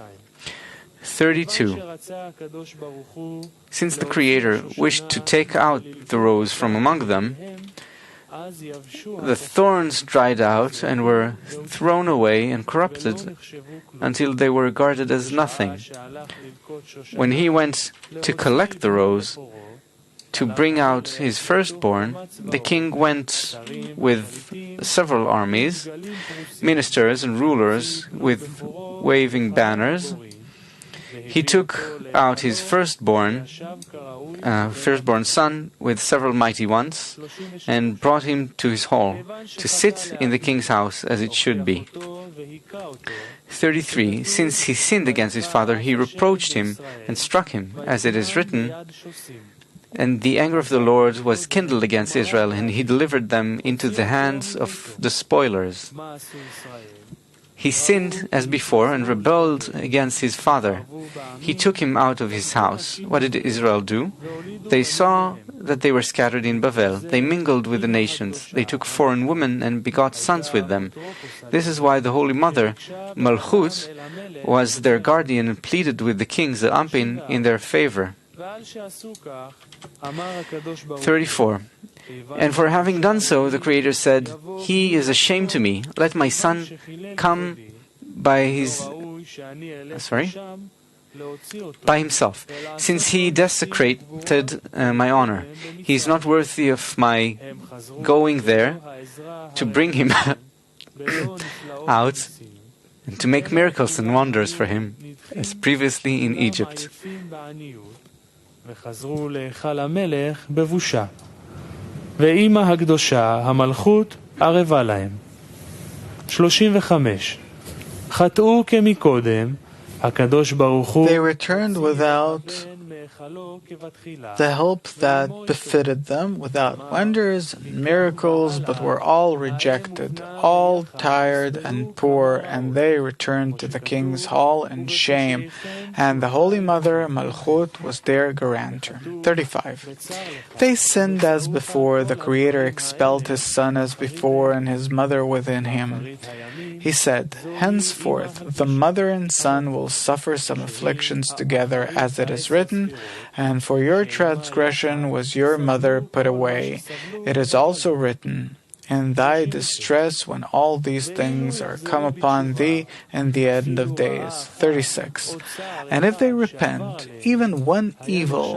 32. Since the Creator wished to take out the rose from among them, the thorns dried out and were thrown away and corrupted until they were regarded as nothing. When he went to collect the rose, to bring out his firstborn, the king went with several armies, ministers and rulers with waving banners. He took out his firstborn son with several mighty ones, and brought him to his hall, to sit in the king's house as it should be. 33. Since he sinned against his father, he reproached him and struck him, as it is written, "And the anger of the Lord was kindled against Israel, and he delivered them into the hands of the spoilers." He sinned as before and rebelled against his father. He took him out of his house. What did Israel do? They saw that they were scattered in Babel. They mingled with the nations. They took foreign women and begot sons with them. This is why the Holy Mother, Malchut, was their guardian and pleaded with the kings, the Ampin, in their favor. 34. And for having done so, the Creator said, "He is a shame to me. Let my son come by himself, since he desecrated my honor. He is not worthy of my going there to bring him out and to make miracles and wonders for him, as previously in Egypt." ואמא הקדושה, המלכות, ערבה להם. 35. חטאו כמקודם, הקדוש ברוך הוא... They returned without the help that befitted them, without wonders and miracles, but were all rejected, all tired and poor, and they returned to the king's hall in shame, and the Holy Mother, Malchut, was their guarantor. 35. They sinned as before, the Creator expelled his son as before, and his mother within him. He said, "Henceforth the mother and son will suffer some afflictions together, as it is written, and for your transgression was your mother put away. It is also written, in thy distress when all these things are come upon thee in the end of days." 36. And if they repent, even one evil,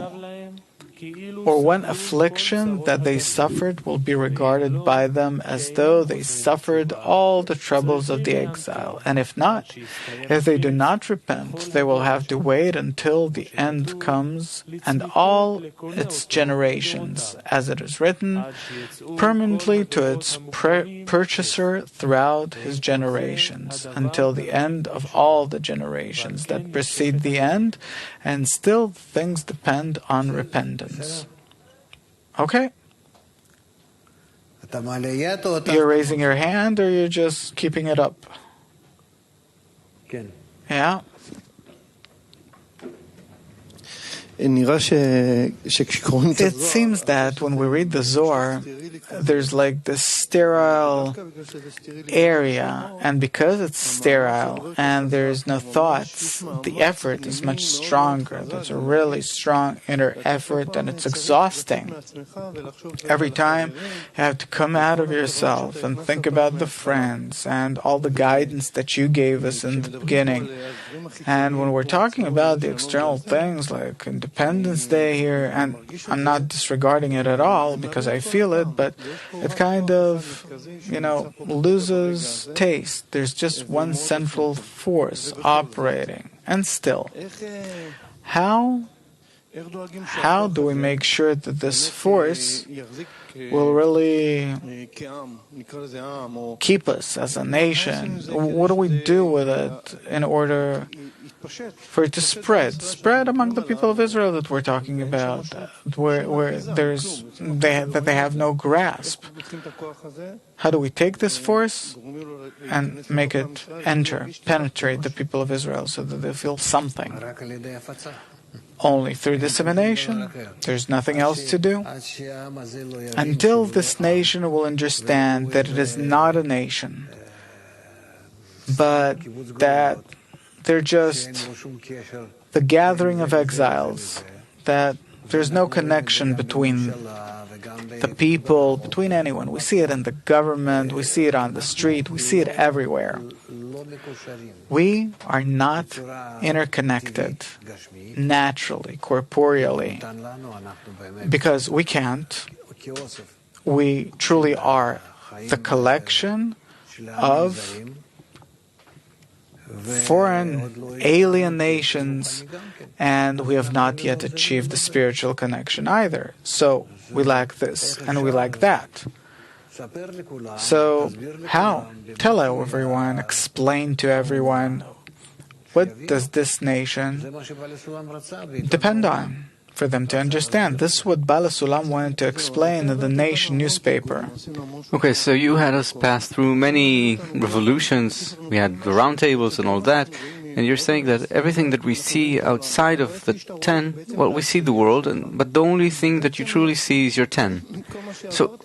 or one affliction that they suffered will be regarded by them as though they suffered all the troubles of the exile. And if not, if they do not repent, they will have to wait until the end comes, and all its generations, as it is written, permanently to its purchaser throughout his generations, until the end of all the generations that precede the end, and still things depend on repentance. Okay? You're raising your hand, or you're just keeping it up? Yeah? It seems that when we read the Zohar, there's like this sterile area, and because it's sterile and there's no thoughts, the effort is much stronger. There's a really strong inner effort, and it's exhausting. Every time you have to come out of yourself and think about the friends and all the guidance that you gave us in the beginning. And when we're talking about the external things like Independence Day here, and I'm not disregarding it at all because I feel it, but it kind of, loses taste. There's just one central force operating. And still, how do we make sure that this force will really keep us as a nation? What do we do with it in order for it to spread among the people of Israel that we're talking about, where they have no grasp? How do we take this force and make it penetrate the people of Israel so that they feel something? Only through dissemination. There's nothing else to do. Until this nation will understand that it is not a nation, but that they're just the gathering of exiles, that there's no connection between the people, between anyone. We see it in the government, we see it on the street, we see it everywhere. We are not interconnected naturally, corporeally, because we can't. We truly are the collection of foreign, alien nations, and we have not yet achieved the spiritual connection either. So we lack this and we lack that. So how? Tell everyone, explain to everyone, what does this nation depend on for them to understand? This is what Bala Sulam wanted to explain in the Nation newspaper. Okay, so you had us pass through many revolutions, we had the round tables and all that, and you're saying that everything that we see outside of the 10, well, we see the world, but the only thing that you truly see is your 10. So,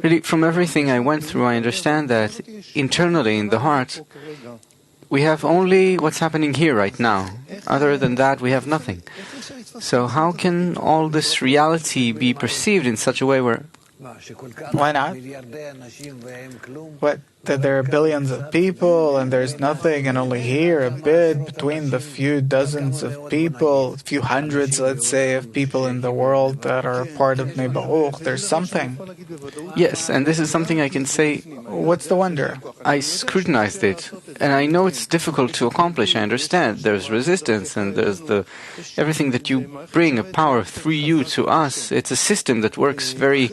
really, from everything I went through, I understand that internally in the heart, we have only what's happening here right now. Other than that, we have nothing. So how can all this reality be perceived in such a way where... Why not? What? That there are billions of people and there's nothing, and only here a bit between the few dozens of people, a few hundreds, let's say, of people in the world that are a part of Bnei Baruch, there's something. Yes, and this is something I can say. What's the wonder? I scrutinized it, and I know it's difficult to accomplish. I understand there's resistance, and there's everything that you bring, a power through you to us. It's a system that works very,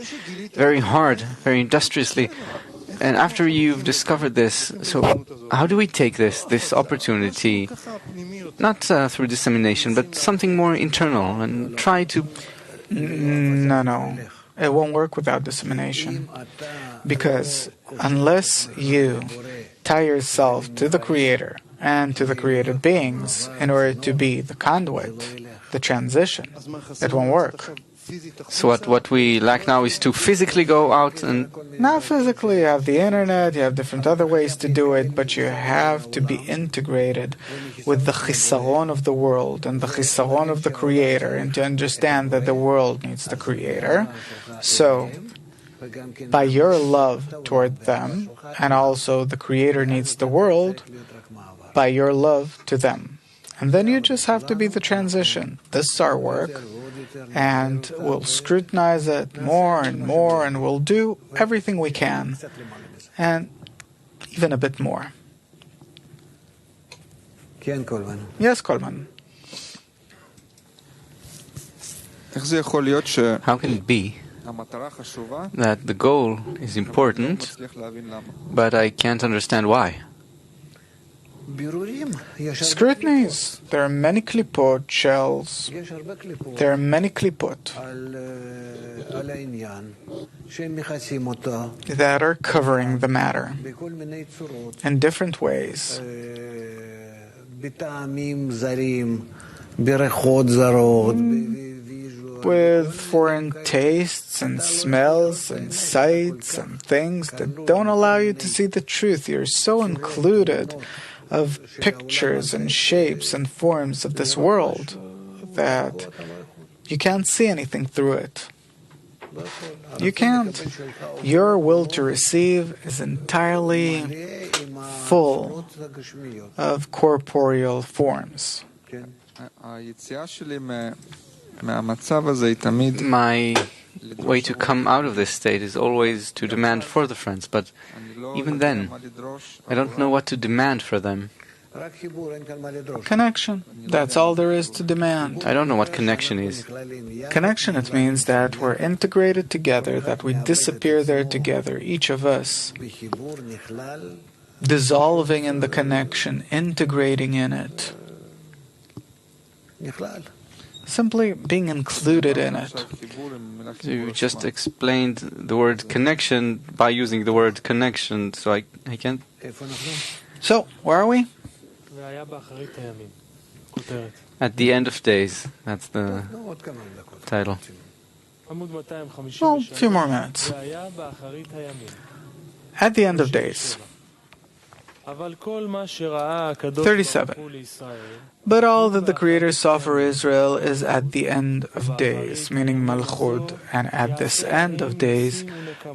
very hard, very industriously. And after you've discovered this, so how do we take this opportunity, not through dissemination, but something more internal, and try to... No. It won't work without dissemination. Because unless you tie yourself to the Creator and to the created beings in order to be the conduit, the transition, it won't work. So what we lack now is to physically go out and... Not physically, you have the internet, you have different other ways to do it, but you have to be integrated with the chisaron of the world and the chisaron of the Creator, and to understand that the world needs the Creator. So, by your love toward them, and also the Creator needs the world, by your love to them. And then you just have to be the transition. This is our work. and we'll scrutinize it more and more, and we'll do everything we can, and even a bit more. Yes, Coleman. How can it be that the goal is important, but I can't understand why? Scrutinies. There are many klipot shells. There are many klipot that are covering the matter in different ways. With foreign tastes and smells and sights and things that don't allow you to see the truth. You're so included of pictures and shapes and forms of this world that you can't see anything through it. You can't. Your will to receive is entirely full of corporeal forms. My way to come out of this state is always to demand for the friends, but even then, I don't know what to demand for them. Connection. That's all there is to demand. I don't know what connection is. Connection, it means that we're integrated together, that we disappear there together, each of us, dissolving in the connection, integrating in it. Simply being included in it. You just explained the word connection by using the word connection, so I can't... So, where are we? At the end of days. That's the title. Well, a few more minutes. At the end of days. 37. But all that the Creator saw for Israel is at the end of days, meaning Malchut, and at this end of days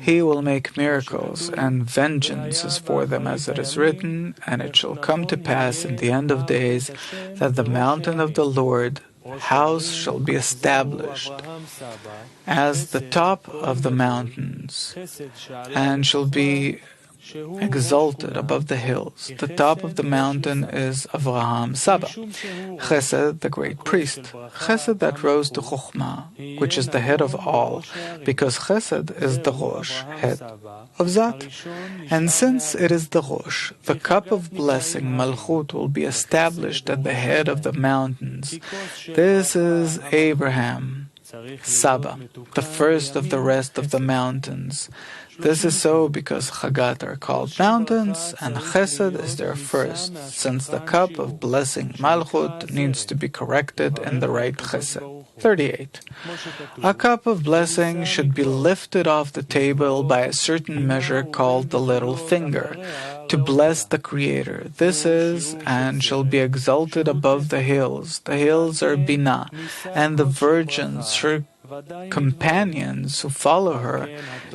He will make miracles, and vengeance is for them, as it is written, and it shall come to pass in the end of days that the mountain of the Lord house shall be established as the top of the mountains, and shall be exalted above the hills. The top of the mountain is Avraham Saba, Chesed, the great priest, Chesed that rose to Chokhmah, which is the head of all, because Chesed is the Rosh, head of Zat. And since it is the Rosh, the cup of blessing, Malchut, will be established at the head of the mountains. This is Abraham, Saba, the first of the rest of the mountains. This is so because Chagat are called mountains, and Chesed is their first, since the cup of blessing Malchut needs to be corrected in the right Chesed. 38. A cup of blessing should be lifted off the table by a certain measure called the little finger, to bless the Creator. This is, and shall be exalted above the hills. The hills are Binah, and the virgins, her companions who follow her,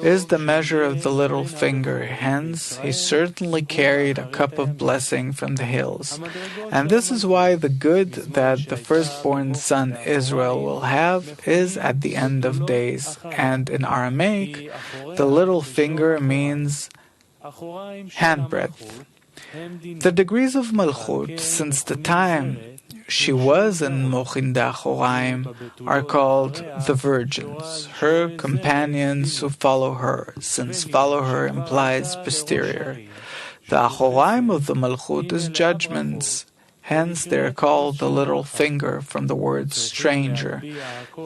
is the measure of the little finger. Hence, he certainly carried a cup of blessing from the hills. And this is why the good that the firstborn son Israel will have is at the end of days. And in Aramaic, the little finger means handbreadth. The degrees of Malchut, since the time she was in Mochinda Choraim, are called the virgins, her companions who follow her, since follow her implies posterior. The Achoraim of the Malchut is judgments, hence they are called the little finger from the word stranger.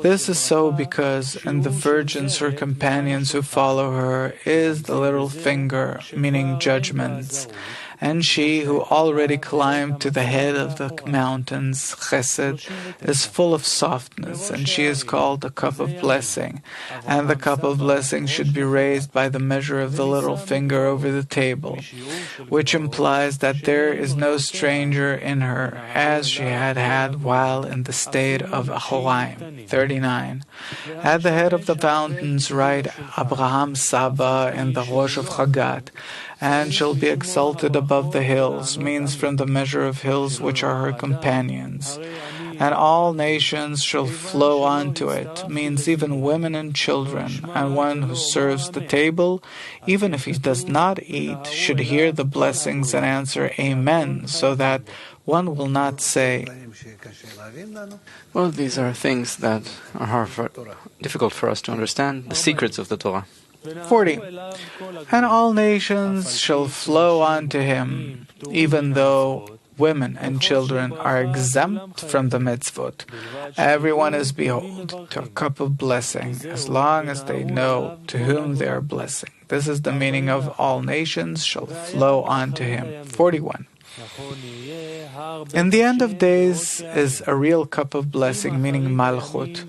This is so because in the virgins her companions who follow her is the little finger, meaning judgments. And she who already climbed to the head of the mountains, Chesed, is full of softness, and she is called the cup of blessing. And the cup of blessing should be raised by the measure of the little finger over the table, which implies that there is no stranger in her, as she had while in the state of Achoraim. 39. At the head of the mountains write Abraham Saba in the Rosh of Chagat, and shall be exalted above the hills, means from the measure of hills which are her companions. and all nations shall flow onto it, means even women and children, and one who serves the table, even if he does not eat, should hear the blessings and answer Amen, so that one will not say, Well, these are things that are difficult for us to understand, the secrets of the Torah. 40. And all nations shall flow unto him, even though women and children are exempt from the mitzvot. Everyone is behold to a cup of blessing, as long as they know to whom they are blessing. This is the meaning of all nations shall flow unto him. 41. In the end of days is a real cup of blessing, meaning Malchut.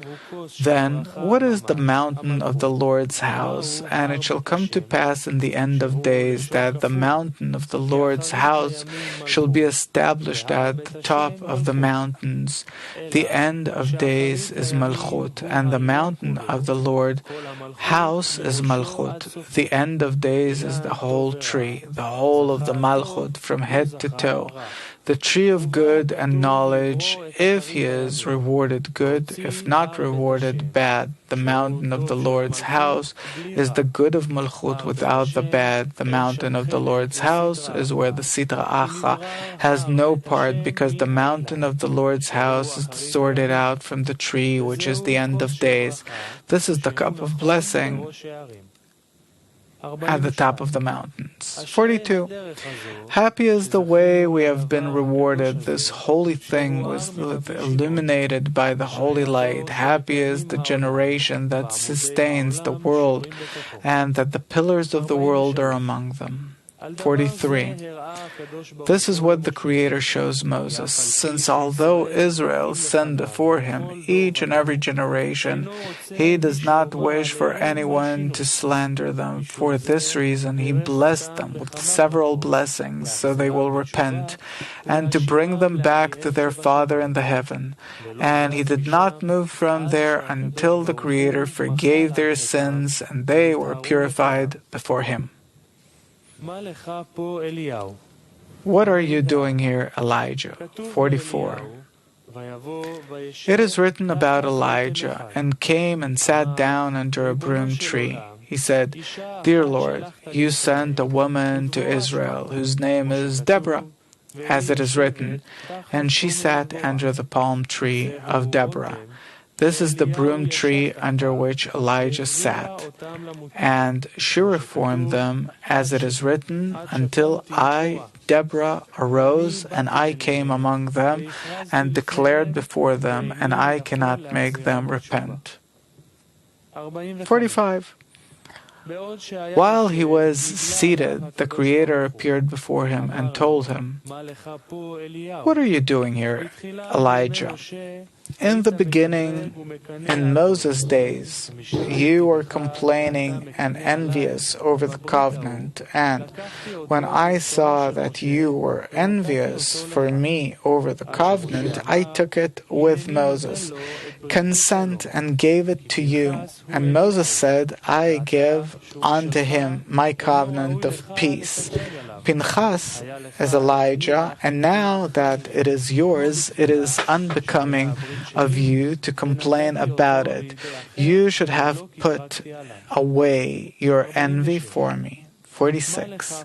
Then, what is the mountain of the Lord's house? And it shall come to pass in the end of days that the mountain of the Lord's house shall be established at the top of the mountains. The end of days is Malchut, and the mountain of the Lord's house is Malchut. The end of days is the whole tree, the whole of the Malchut, from head to toe. The tree of good and knowledge, if he is rewarded good, if not rewarded bad. The mountain of the Lord's house is the good of Malchut without the bad. The mountain of the Lord's house is where the Sitra Achra has no part, because the mountain of the Lord's house is sorted out from the tree, which is the end of days. This is the cup of blessing at the top of the mountains. 42. Happy is the way we have been rewarded. This holy thing was illuminated by the holy light. Happy is the generation that sustains the world, and that the pillars of the world are among them. 43. This is what the Creator shows Moses, since although Israel sinned before him, each and every generation, he does not wish for anyone to slander them. For this reason, he blessed them with several blessings, so they will repent, and to bring them back to their Father in the heaven. And he did not move from there until the Creator forgave their sins, and they were purified before him. What are you doing here, Elijah? 44. It is written about Elijah, and came and sat down under a broom tree. He said, Dear Lord, you sent a woman to Israel, whose name is Deborah, as it is written, and she sat under the palm tree of Deborah. This is the broom tree under which Elijah sat, and she reformed them, as it is written, until I, Deborah, arose, and I came among them, and declared before them, and I cannot make them repent. 45. While he was seated, the Creator appeared before him and told him, What are you doing here, Elijah? In the beginning, in Moses' days, you were complaining and envious over the covenant, and when I saw that you were envious for me over the covenant, I took it with Moses. Consent and gave it to you. And Moses said, I give unto him my covenant of peace. Pinchas is Elijah, and now that it is yours, it is unbecoming of you to complain about it. You should have put away your envy for me. 46.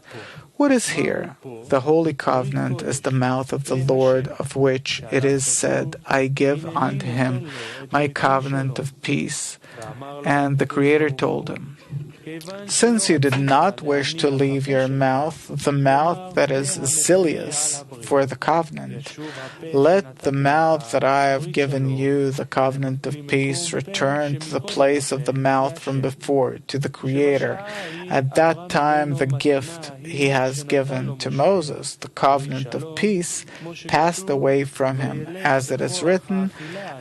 What is here? The Holy Covenant is the mouth of the Lord, of which it is said, I give unto him my covenant of peace. And the Creator told him, Since you did not wish to leave your mouth, the mouth that is zealous for the covenant, let the mouth that I have given you, the covenant of peace, return to the place of the mouth from before, to the Creator. At that time, the gift he has given to Moses, the covenant of peace, passed away from him, as it is written,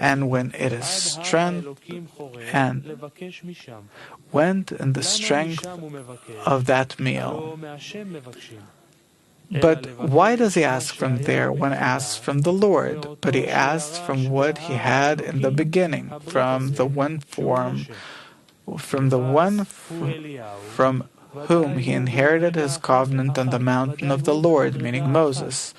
and when it is strength and went in the strength of that meal. But why does he ask from there when asked from the Lord? But he asked from what he had in the beginning, from the one from whom he inherited his covenant on the mountain of the Lord, meaning Moses.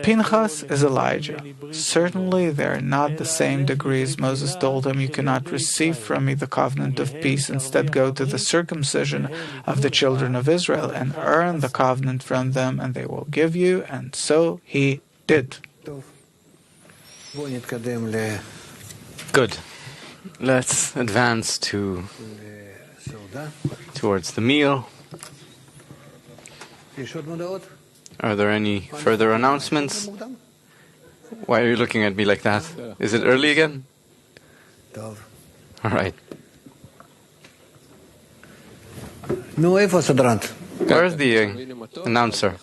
Pinchas is Elijah. Certainly they are not the same degrees. Moses told him, "You cannot receive from me the covenant of peace. Instead go to the circumcision of the children of Israel and earn the covenant from them, and they will give you." And so he did. Good. Let's advance towards the meal. Are there any further announcements? Why are you looking at me like that? Is it early again? All right. Where is the announcer?